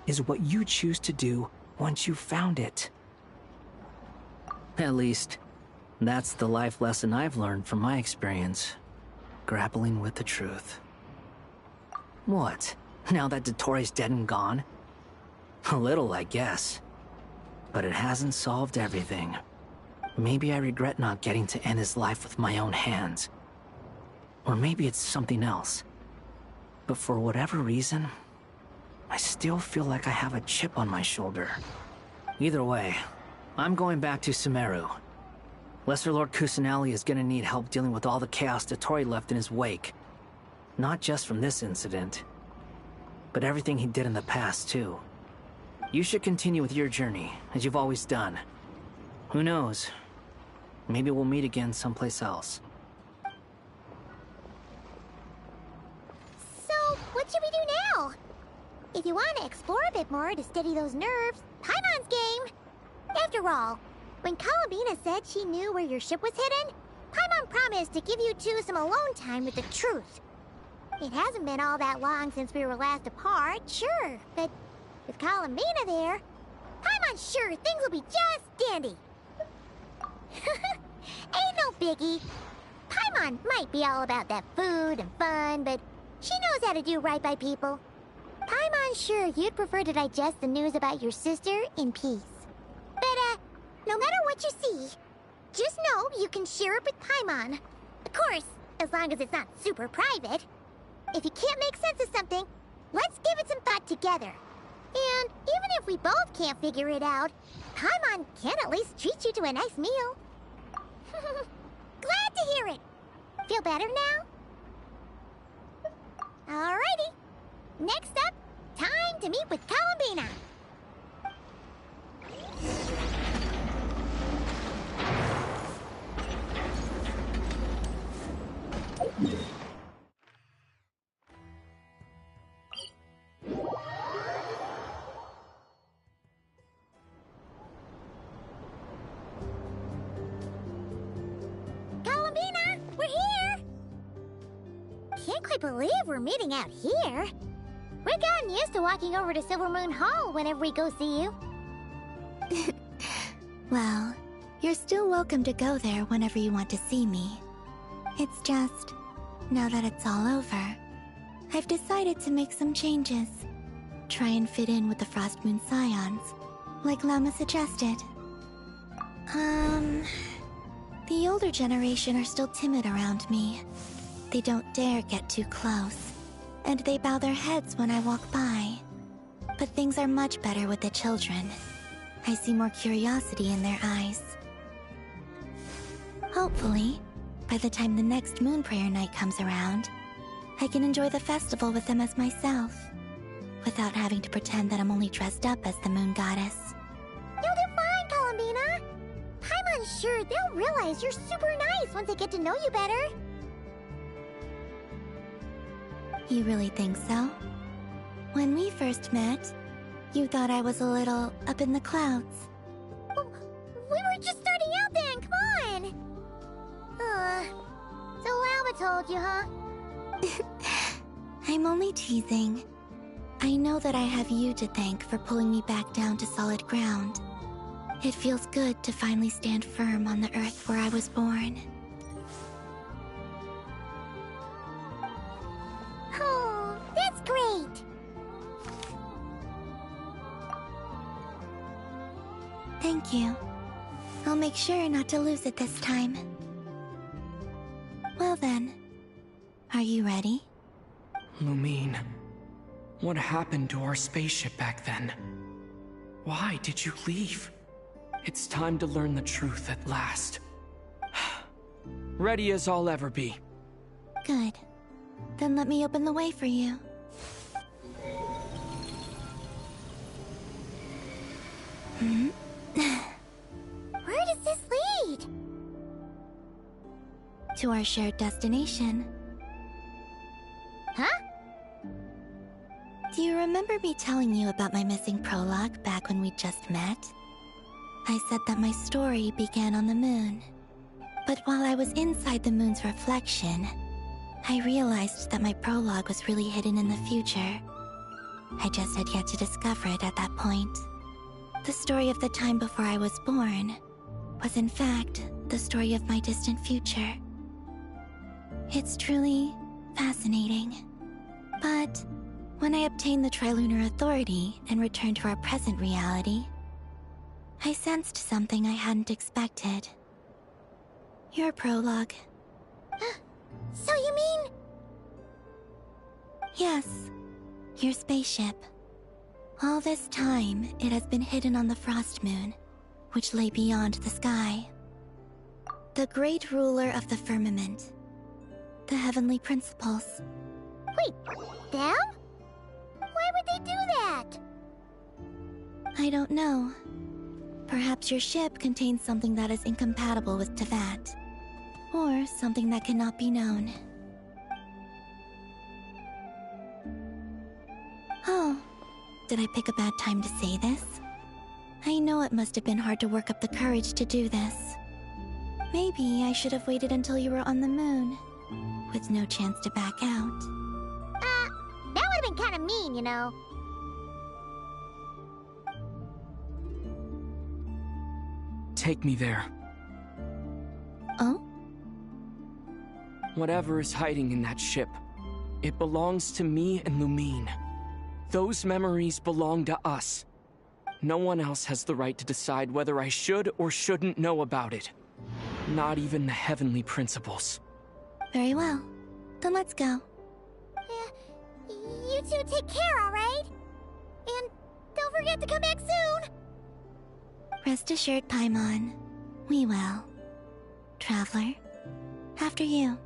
is what you choose to do once you've found it. At least, that's the life lesson I've learned from my experience, grappling with the truth. What? Now that Dottore's dead and gone? A little, I guess. But it hasn't solved everything. Maybe I regret not getting to end his life with my own hands. Or maybe it's something else. But for whatever reason, I still feel like I have a chip on my shoulder. Either way, I'm going back to Sumeru. Lesser Lord Kusanali is gonna need help dealing with all the chaos Dottore left in his wake. Not just from this incident, but everything he did in the past, too. You should continue with your journey, as you've always done. Who knows? Maybe we'll meet again someplace else. So, what should we do now? If you want to explore a bit more to steady those nerves, Paimon's game! After all, when Columbina said she knew where your ship was hidden, Paimon promised to give you two some alone time with the truth. It hasn't been all that long since we were last apart, sure, but with Columbina there, Paimon's sure things will be just dandy. Ain't no biggie. Paimon might be all about that food and fun, but she knows how to do right by people. Paimon's sure you'd prefer to digest the news about your sister in peace. But, no matter what you see, just know you can share it with Paimon. Of course, as long as it's not super private. If you can't make sense of something, let's give it some thought together. And even if we both can't figure it out, Paimon can at least treat you to a nice meal. Glad to hear it. Feel better now? Alrighty. Next up, to meet with Columbina. Columbina, we're here! Can't quite believe we're meeting out here. We've gotten used to walking over to Silver Moon Hall whenever we go see you. Well, you're still welcome to go there whenever you want to see me. It's just, now that it's all over, I've decided to make some changes. Try and fit in with the Frost Moon Scions, like Llama suggested. The older generation are still timid around me. They don't dare get too close, and they bow their heads when I walk by. But things are much better with the children. I see more curiosity in their eyes. Hopefully, by the time the next Moon Prayer Night comes around, I can enjoy the festival with them as myself, without having to pretend that I'm only dressed up as the Moon Goddess. You'll do fine, Columbina. I'm unsure they'll realize you're super nice once they get to know you better. You really think so? When we first met, you thought I was a little up in the clouds. Oh, we were just starting out then, come on! So Llama told you, huh? I'm only teasing. I know that I have you to thank for pulling me back down to solid ground. It feels good to finally stand firm on the earth where I was born. Oh, that's great! Thank you. I'll make sure not to lose it this time. Well then, are you ready? Lumine, what happened to our spaceship back then? Why did you leave? It's time to learn the truth at last. Ready as I'll ever be. Good. Then let me open the way for you. Where does this lead? To our shared destination. Huh? Do you remember me telling you about my missing prologue back when we just met? I said that my story began on the moon. But while I was inside the moon's reflection, I realized that my prologue was really hidden in the future. I just had yet to discover it at that point. The story of the time before I was born was in fact the story of my distant future. It's truly fascinating. But when I obtained the Trilunar Authority and returned to our present reality, I sensed something I hadn't expected. Your prologue. So you mean... Yes, your spaceship. All this time, it has been hidden on the Frost Moon, which lay beyond the sky. The great ruler of the firmament. The heavenly principles. Wait, them? Why would they do that? I don't know. Perhaps your ship contains something that is incompatible with Tevat. Or something that cannot be known. Oh, did I pick a bad time to say this? I know it must have been hard to work up the courage to do this. Maybe I should have waited until you were on the moon, with no chance to back out. That would have been kind of mean, you know. Take me there. Oh? Whatever is hiding in that ship, it belongs to me and Lumine. Those memories belong to us. No one else has the right to decide whether I should or shouldn't know about it. Not even the heavenly principles. Very well. Then let's go. You two take care, alright? And don't forget to come back soon! Rest assured, Paimon. We will. Traveler, after you.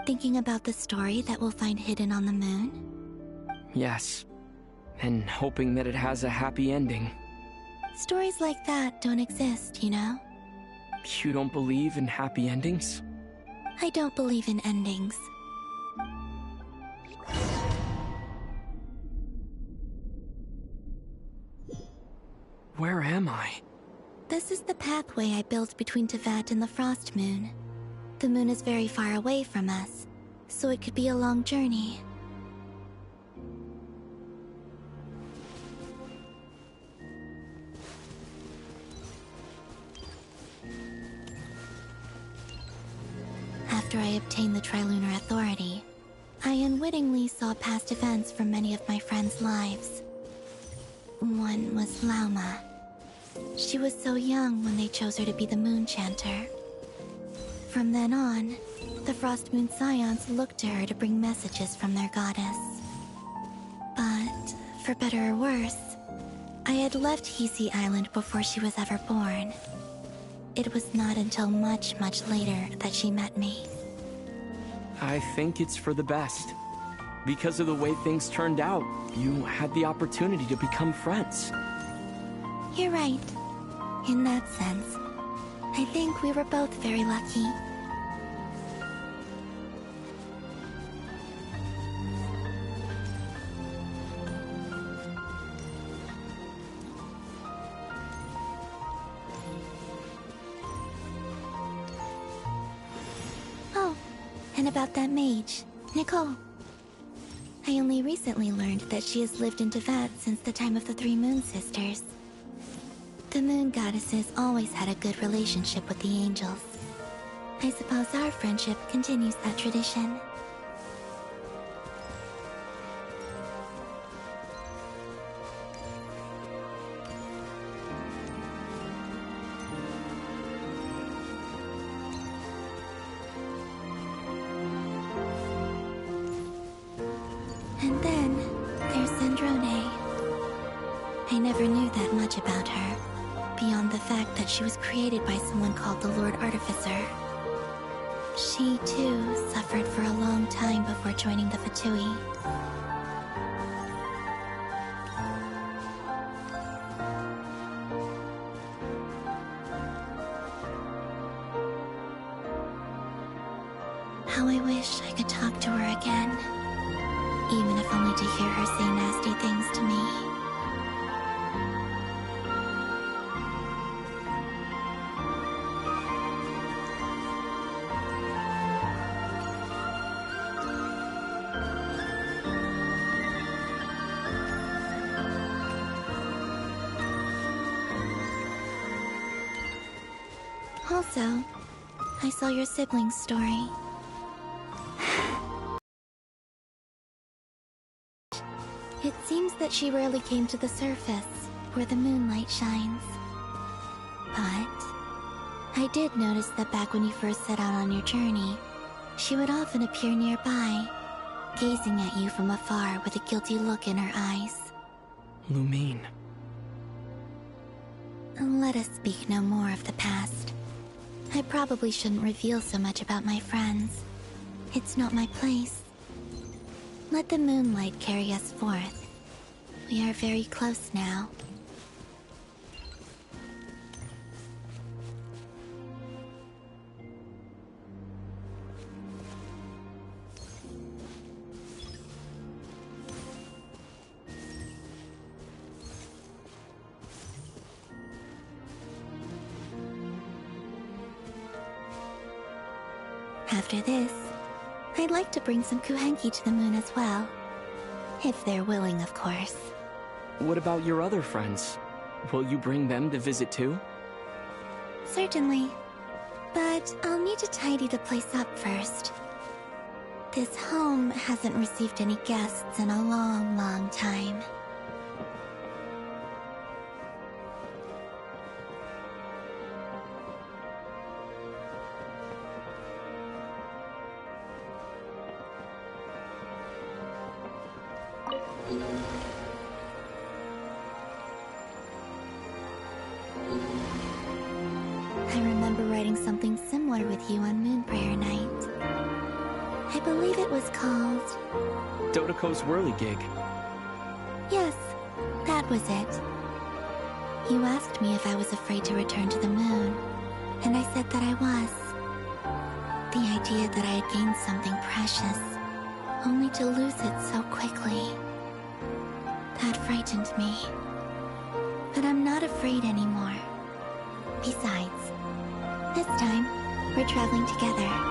Thinking about the story that we'll find hidden on the moon? Yes. And hoping that it has a happy ending. Stories like that don't exist, you know? You don't believe in happy endings? I don't believe in endings. Where am I? This is the pathway I built between Teyvat and the Frost Moon. The moon is very far away from us, so it could be a long journey. After I obtained the Trilunar Authority, I unwittingly saw past events from many of my friends' lives. One was Lauma. She was so young when they chose her to be the Moon Chanter. From then on, the Frost Moon Scions looked to her to bring messages from their goddess. But, for better or worse, I had left Hisi Island before she was ever born. It was not until much, much later that she met me. I think it's for the best. Because of the way things turned out, you had the opportunity to become friends. You're right. In that sense, I think we were both very lucky. Oh, and about that mage, Nicole. I only recently learned that she has lived in Teyvat since the time of the Three Moon Sisters. The Moon Goddesses always had a good relationship with the angels. I suppose our friendship continues that tradition. And then, there's Zandrone. I never knew that much about her, beyond the fact that she was created by someone called the Lord Artificer. She, too, suffered for a long time before joining the Fatui. How I wish I could talk to her again. Even if only to hear her say nasty things to me. Also, I saw your sibling's story. It seems that she rarely came to the surface, where the moonlight shines. But I did notice that back when you first set out on your journey, she would often appear nearby, gazing at you from afar with a guilty look in her eyes. Lumine. Let us speak no more of the past. I probably shouldn't reveal so much about my friends. It's not my place. Let the moonlight carry us forth. We are very close now. After this, I'd like to bring some Kuhenki to the moon as well. If they're willing, of course. What about your other friends? Will you bring them to visit too? Certainly. But I'll need to tidy the place up first. This home hasn't received any guests in a long, long time. I remember writing something similar with you on Moon Prayer Night. I believe it was called... Dodoko's Whirligig. Yes, that was it. You asked me if I was afraid to return to the moon, and I said that I was. The idea that I had gained something precious, only to lose it so quickly. That frightened me. But I'm not afraid anymore. Besides, this time, we're traveling together.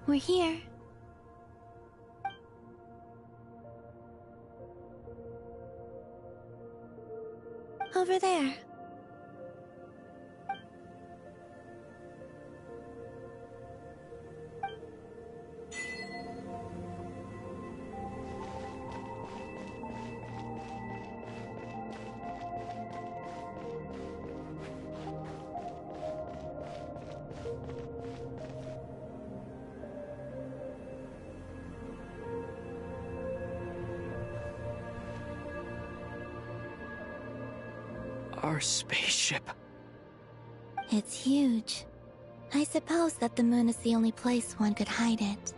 We're here. Over there. Our spaceship. It's huge. I suppose that the moon is the only place one could hide it.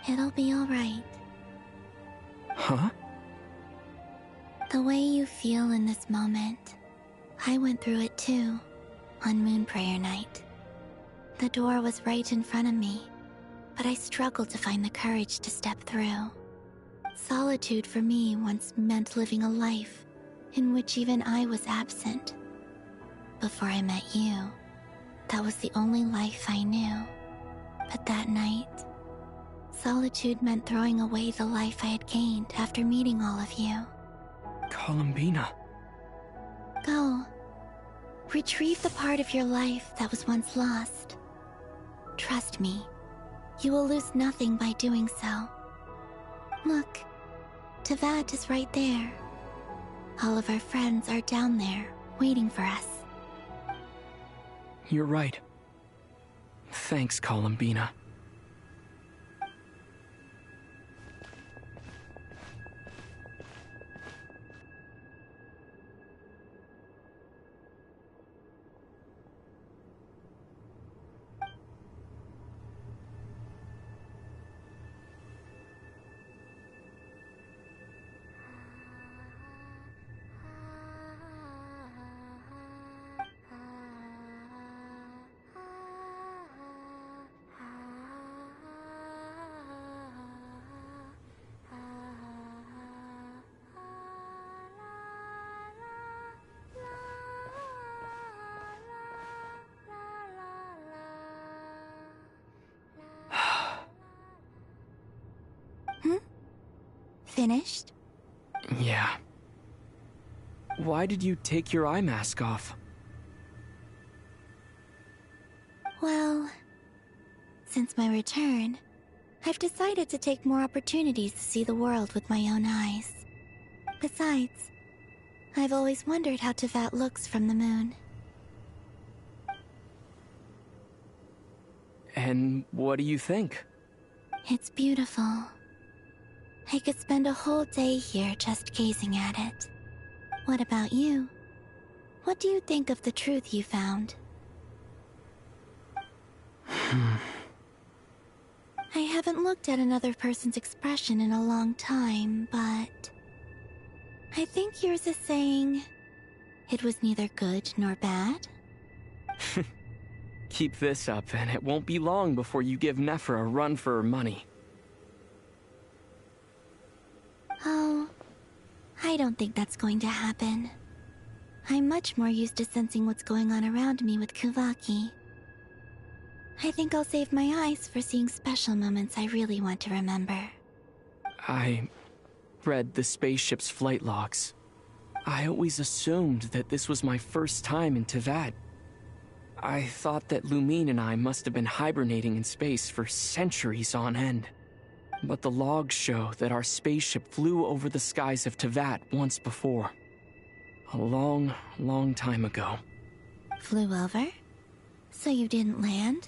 It'll be alright. Huh? The way you feel in this moment, I went through it too, on Moon Prayer Night. The door was right in front of me, but I struggled to find the courage to step through. Solitude for me once meant living a life in which even I was absent. Before I met you, that was the only life I knew. But that night, solitude meant throwing away the life I had gained after meeting all of you. Columbina. Go. Retrieve the part of your life that was once lost. Trust me, you will lose nothing by doing so. Look, Teyvat is right there. All of our friends are down there, waiting for us. You're right. Thanks, Columbina. Finished? Yeah. Why did you take your eye mask off? Well, since my return, I've decided to take more opportunities to see the world with my own eyes. Besides, I've always wondered how Teyvat looks from the moon. And what do you think? It's beautiful. I could spend a whole day here just gazing at it. What about you? What do you think of the truth you found? I haven't looked at another person's expression in a long time, but I think yours is saying it was neither good nor bad. Keep this up, and it won't be long before you give Nephra a run for her money. Oh, I don't think that's going to happen. I'm much more used to sensing what's going on around me with Kuvaki. I think I'll save my eyes for seeing special moments I really want to remember. I read the spaceship's flight logs. I always assumed that this was my first time in Teyvat. I thought that Lumine and I must have been hibernating in space for centuries on end. But the logs show that our spaceship flew over the skies of Teyvat once before. A long, long time ago. Flew over? So you didn't land?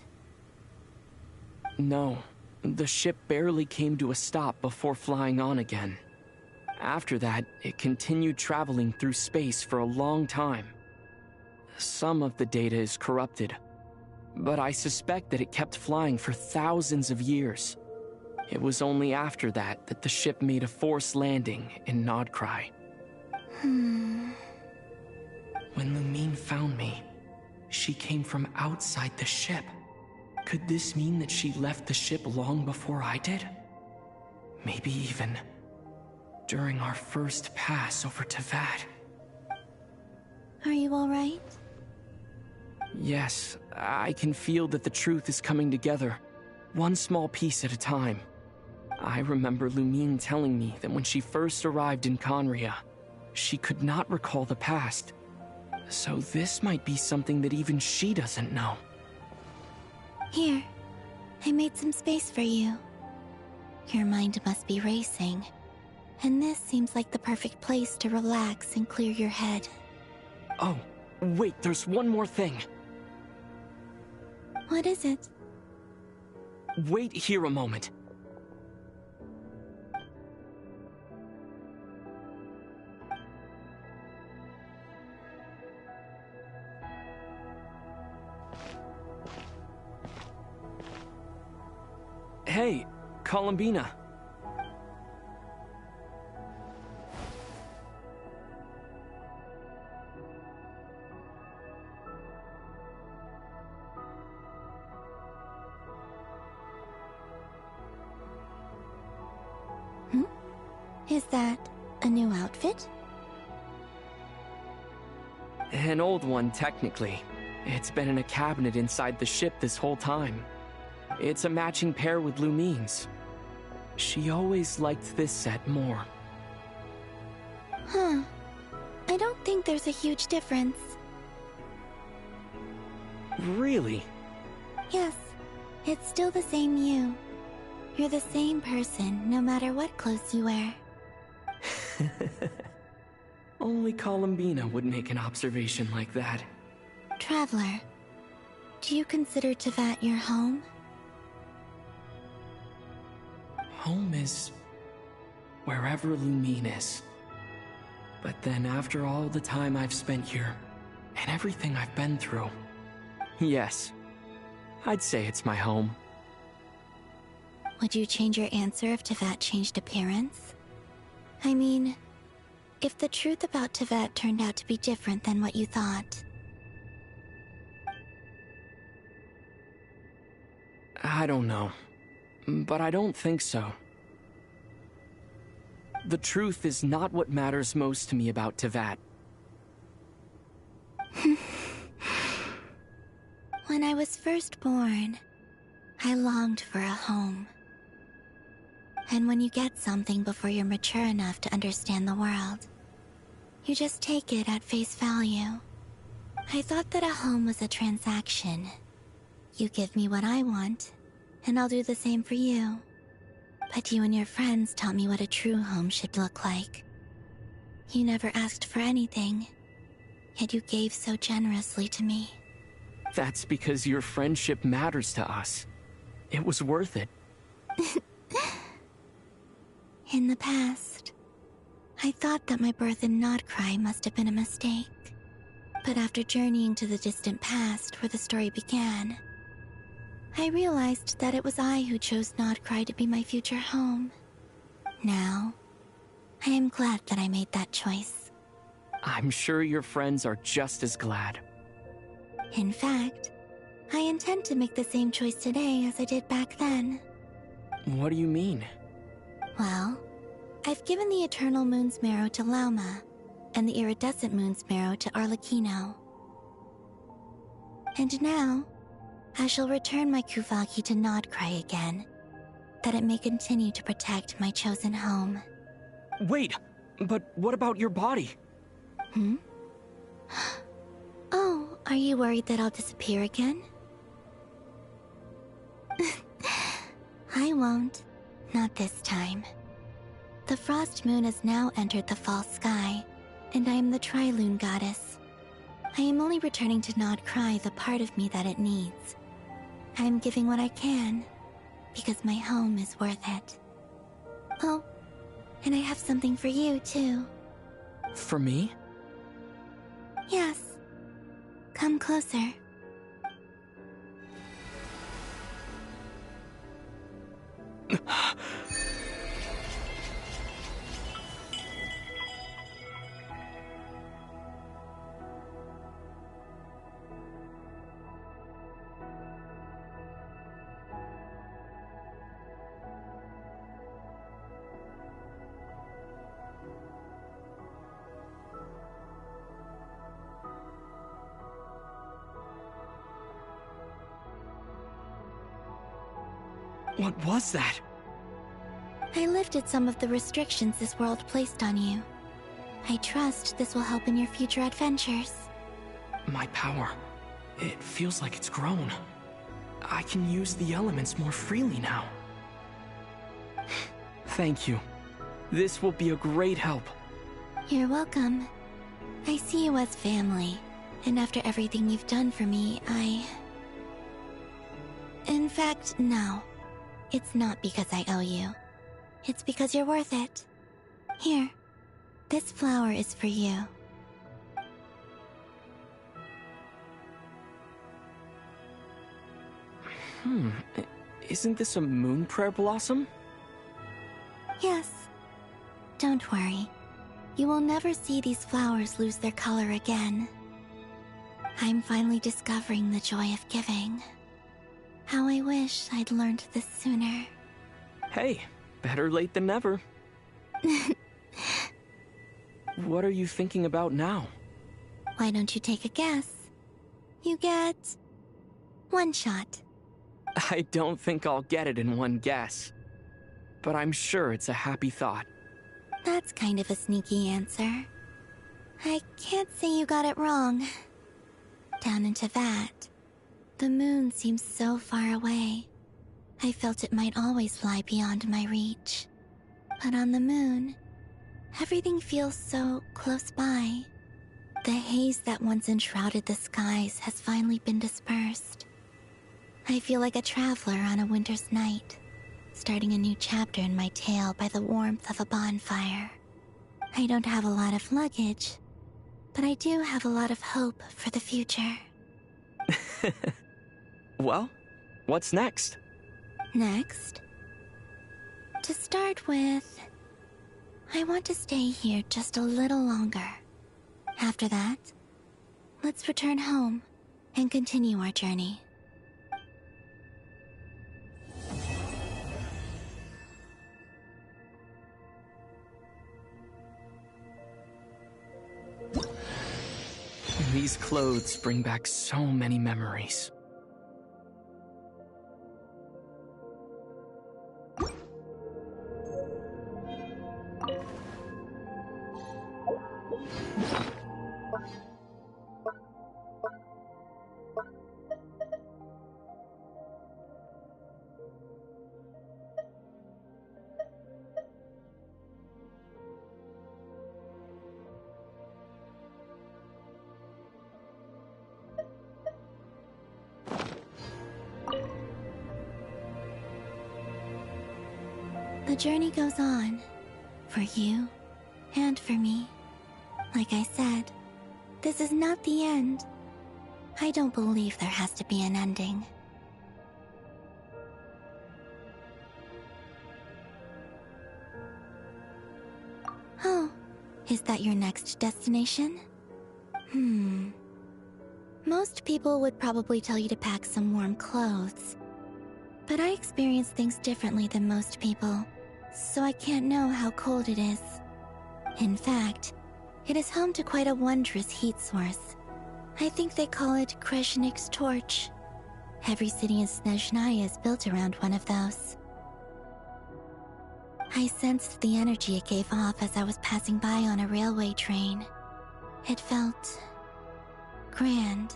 No, the ship barely came to a stop before flying on again. After that, it continued traveling through space for a long time. Some of the data is corrupted, but I suspect that it kept flying for thousands of years. It was only after that that the ship made a forced landing in Nodcry. When Lumine found me, she came from outside the ship. Could this mean that she left the ship long before I did? Maybe even during our first pass over Teyvat. Are you alright? Yes, I can feel that the truth is coming together, one small piece at a time. I remember Lumine telling me that when she first arrived in Conria, she could not recall the past. So this might be something that even she doesn't know. Here, I made some space for you. Your mind must be racing, and this seems like the perfect place to relax and clear your head. Oh, wait, there's one more thing. What is it? Wait here a moment. Hey, Columbina. Is that a new outfit? An old one, technically. It's been in a cabinet inside the ship this whole time. It's a matching pair with Lumine's. She always liked this set more. Huh. I don't think there's a huge difference. Really? Yes, it's still the same you. You're the same person, no matter what clothes you wear. Only Columbina would make an observation like that. Traveler, do you consider Teyvat your home? Home is wherever Lumine is. But then after all the time I've spent here, and everything I've been through, yes, I'd say it's my home. Would you change your answer if Teyvat changed appearance? I mean, if the truth about Teyvat turned out to be different than what you thought. I don't know, but I don't think so. The truth is not what matters most to me about Teyvat. When I was first born, I longed for a home. And when you get something before you're mature enough to understand the world, you just take it at face value. I thought that a home was a transaction. You give me what I want, and I'll do the same for you. But you and your friends taught me what a true home should look like. You never asked for anything, yet you gave so generously to me. That's because your friendship matters to us. It was worth it. In the past, I thought that my birth in Nodcry must have been a mistake. But after journeying to the distant past where the story began, I realized that it was I who chose Nodcry to be my future home. Now, I am glad that I made that choice. I'm sure your friends are just as glad. In fact, I intend to make the same choice today as I did back then. What do you mean? Well, I've given the Eternal Moon's Marrow to Lauma, and the iridescent moon's marrow to Arlecchino. And now, I shall return my Kuvaki to Nodcry again, that it may continue to protect my chosen home. Wait, but what about your body? Oh, are you worried that I'll disappear again? I won't. Not this time. The Frost Moon has now entered the false sky, and I am the Trilune Goddess. I am only returning to Nodcry the part of me that it needs. I am giving what I can, because my home is worth it. Oh, and I have something for you, too. For me? Yes. Come closer. What was that? I lifted some of the restrictions this world placed on you. I trust this will help in your future adventures. My power. It feels like it's grown. I can use the elements more freely now. Thank you. This will be a great help. You're welcome. I see you as family, and after everything you've done for me, In fact, no. It's not because I owe you. It's because you're worth it. Here, this flower is for you. Isn't this a moon prayer blossom? Yes. Don't worry. You will never see these flowers lose their color again. I'm finally discovering the joy of giving. How I wish I'd learned this sooner. Hey, better late than never. What are you thinking about now? Why don't you take a guess? You get... one shot. I don't think I'll get it in one guess. But I'm sure it's a happy thought. That's kind of a sneaky answer. I can't say you got it wrong. Down into that, the moon seems so far away. I felt it might always lie beyond my reach. But on the moon, everything feels so close by. The haze that once enshrouded the skies has finally been dispersed. I feel like a traveler on a winter's night, starting a new chapter in my tale by the warmth of a bonfire. I don't have a lot of luggage, but I do have a lot of hope for the future. Well, what's next? Next? To start with, I want to stay here just a little longer. After that, let's return home and continue our journey. These clothes bring back so many memories. The journey goes on, for you and for me. Like I said, this is not the end. I don't believe there has to be an ending. Oh, is that your next destination? Most people would probably tell you to pack some warm clothes. But I experience things differently than most people, so I can't know how cold it is. In fact, It is home to quite a wondrous heat source. I think they call it Kreshnik's torch. Every city in Snezhnaya is built around one of those. I sensed the energy it gave off as I was passing by on a railway train. It felt grand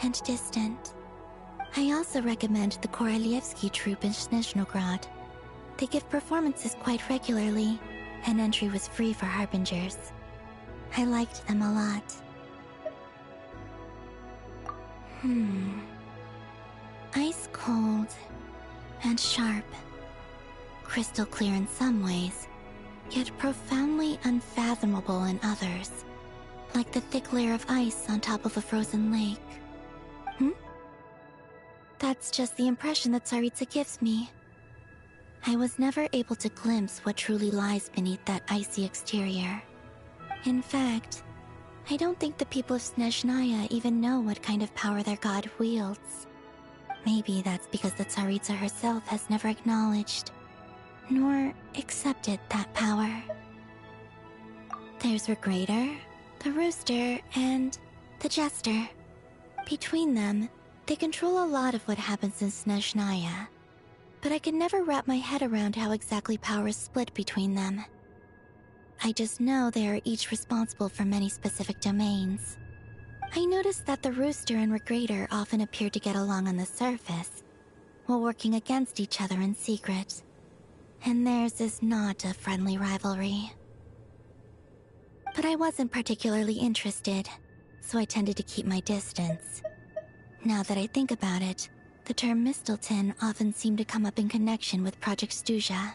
and distant. I also recommend the Korolievsky troupe in Snezhnograd. They give performances quite regularly, and entry was free for Harbingers. I liked them a lot. Ice cold and sharp. Crystal clear in some ways, yet profoundly unfathomable in others. Like the thick layer of ice on top of a frozen lake. That's just the impression that Tsaritsa gives me. I was never able to glimpse what truly lies beneath that icy exterior. In fact, I don't think the people of Snezhnaya even know what kind of power their god wields. Maybe that's because the Tsaritsa herself has never acknowledged, nor accepted that power. There's Regrator, the Rooster, and the Jester. Between them, they control a lot of what happens in Snezhnaya, but I can never wrap my head around how exactly power is split between them. I just know they are each responsible for many specific domains. I noticed that the Rooster and Regrator often appear to get along on the surface, while working against each other in secret. And theirs is not a friendly rivalry. But I wasn't particularly interested, so I tended to keep my distance. Now that I think about it, the term Mistelton often seemed to come up in connection with Project Stuja.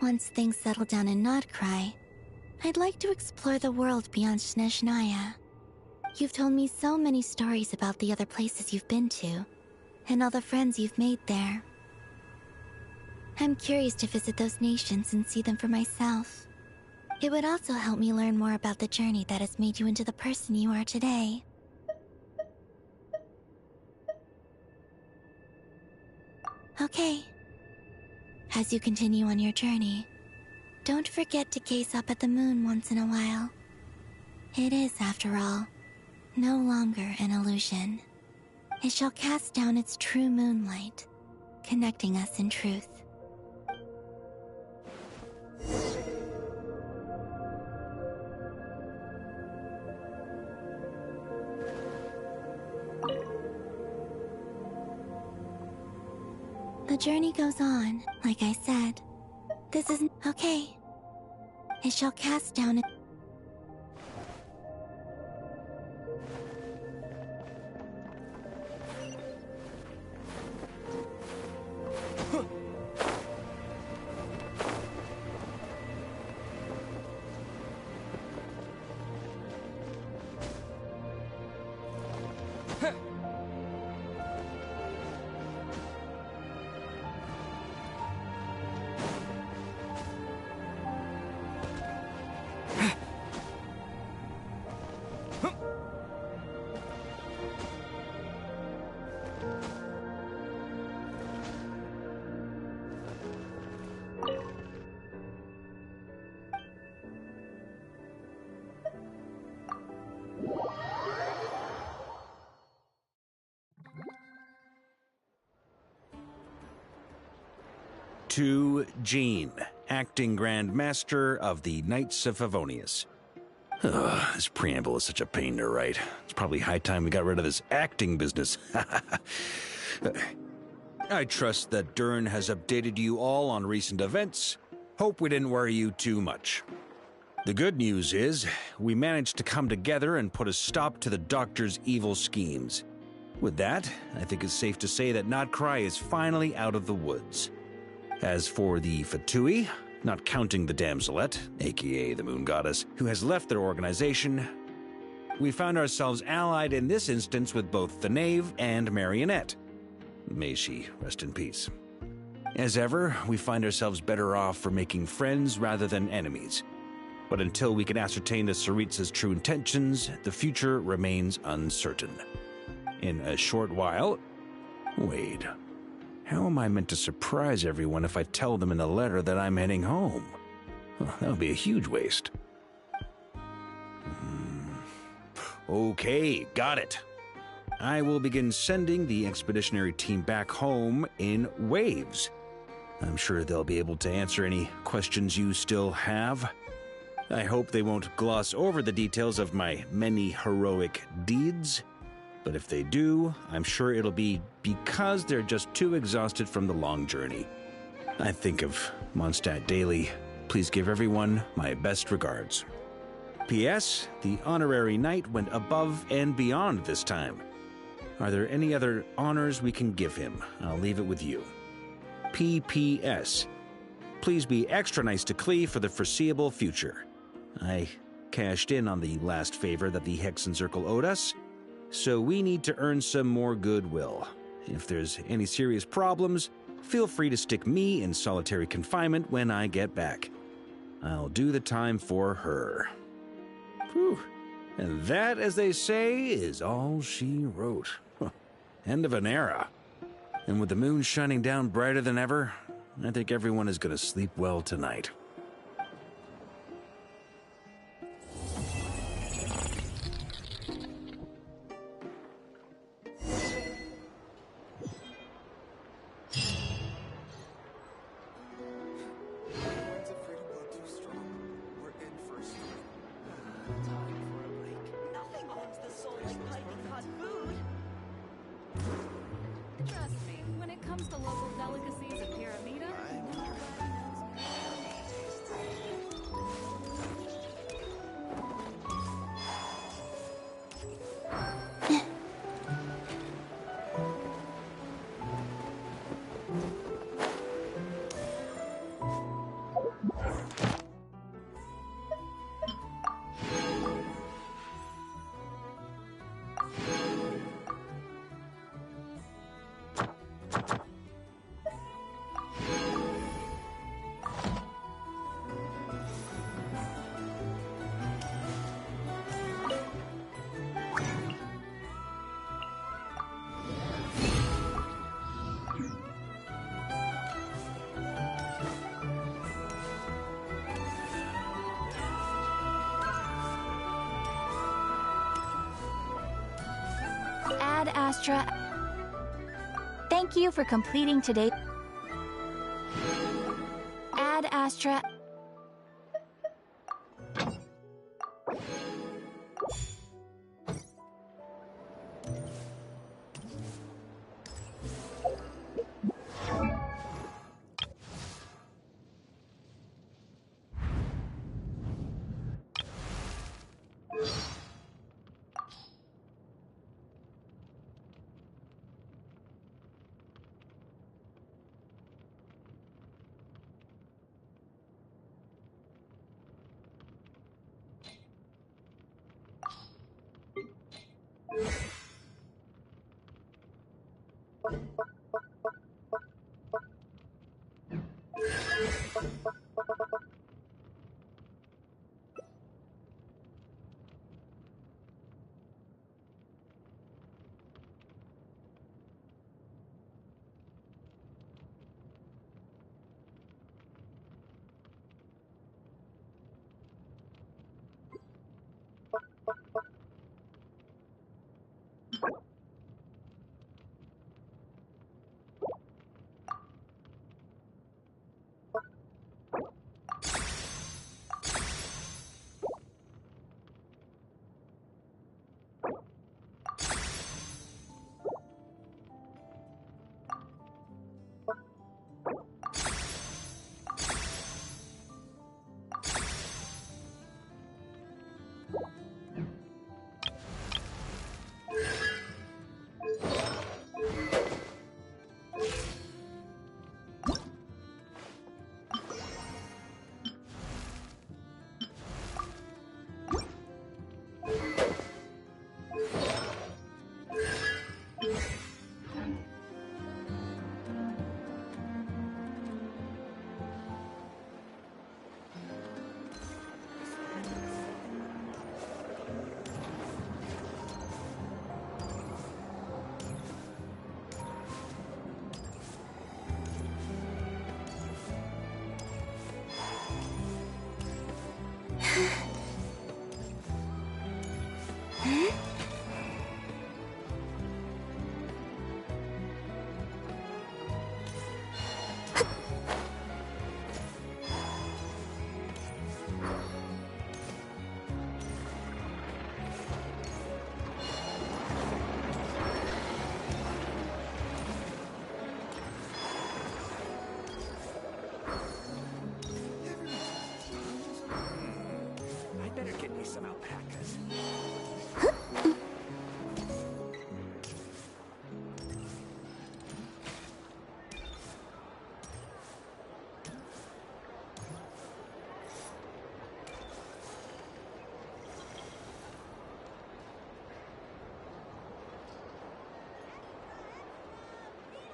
Once things settle down in Nodcry, I'd like to explore the world beyond Snezhnaya. You've told me so many stories about the other places you've been to, and all the friends you've made there. I'm curious to visit those nations and see them for myself. It would also help me learn more about the journey that has made you into the person you are today. Okay. As you continue on your journey, don't forget to gaze up at the moon once in a while. It is, after all, no longer an illusion. It shall cast down its true moonlight, connecting us in truth. The journey goes on, like I said. This isn't okay. It shall cast down. To Jean, acting Grand Master of the Knights of Favonius. This preamble is such a pain to write. It's probably high time we got rid of this acting business. I trust that Dern has updated you all on recent events. Hope we didn't worry you too much. The good news is, we managed to come together and put a stop to the Doctor's evil schemes. With that, I think it's safe to say that Nodcry is finally out of the woods. As for the Fatui, not counting the Damselette, aka the Moon Goddess, who has left their organization, we found ourselves allied in this instance with both the Knave and Marionette. May she rest in peace. As ever, we find ourselves better off for making friends rather than enemies. But until we can ascertain the Tsaritsa's true intentions, the future remains uncertain. In a short while... Wait... How am I meant to surprise everyone if I tell them in the letter that I'm heading home? Huh, that would be a huge waste. Okay, got it. I will begin sending the expeditionary team back home in waves. I'm sure they'll be able to answer any questions you still have. I hope they won't gloss over the details of my many heroic deeds. But if they do, I'm sure it'll be because they're just too exhausted from the long journey. I think of Mondstadt daily. Please give everyone my best regards. P.S. The honorary knight went above and beyond this time. Are there any other honors we can give him? I'll leave it with you. P.P.S. Please be extra nice to Klee for the foreseeable future. I cashed in on the last favor that the Hexen Circle owed us, so we need to earn some more goodwill. If there's any serious problems, feel free to stick me in solitary confinement when I get back. I'll do the time for her. Whew. And that, as they say, is all she wrote. End of an era. And with the moon shining down brighter than ever, I think everyone is going to sleep well tonight. Trust me, when it comes to local delicacies of Pyramida, nobody knows me. Ad Astra. Thank you for completing today. Ad Astra. some alpacas.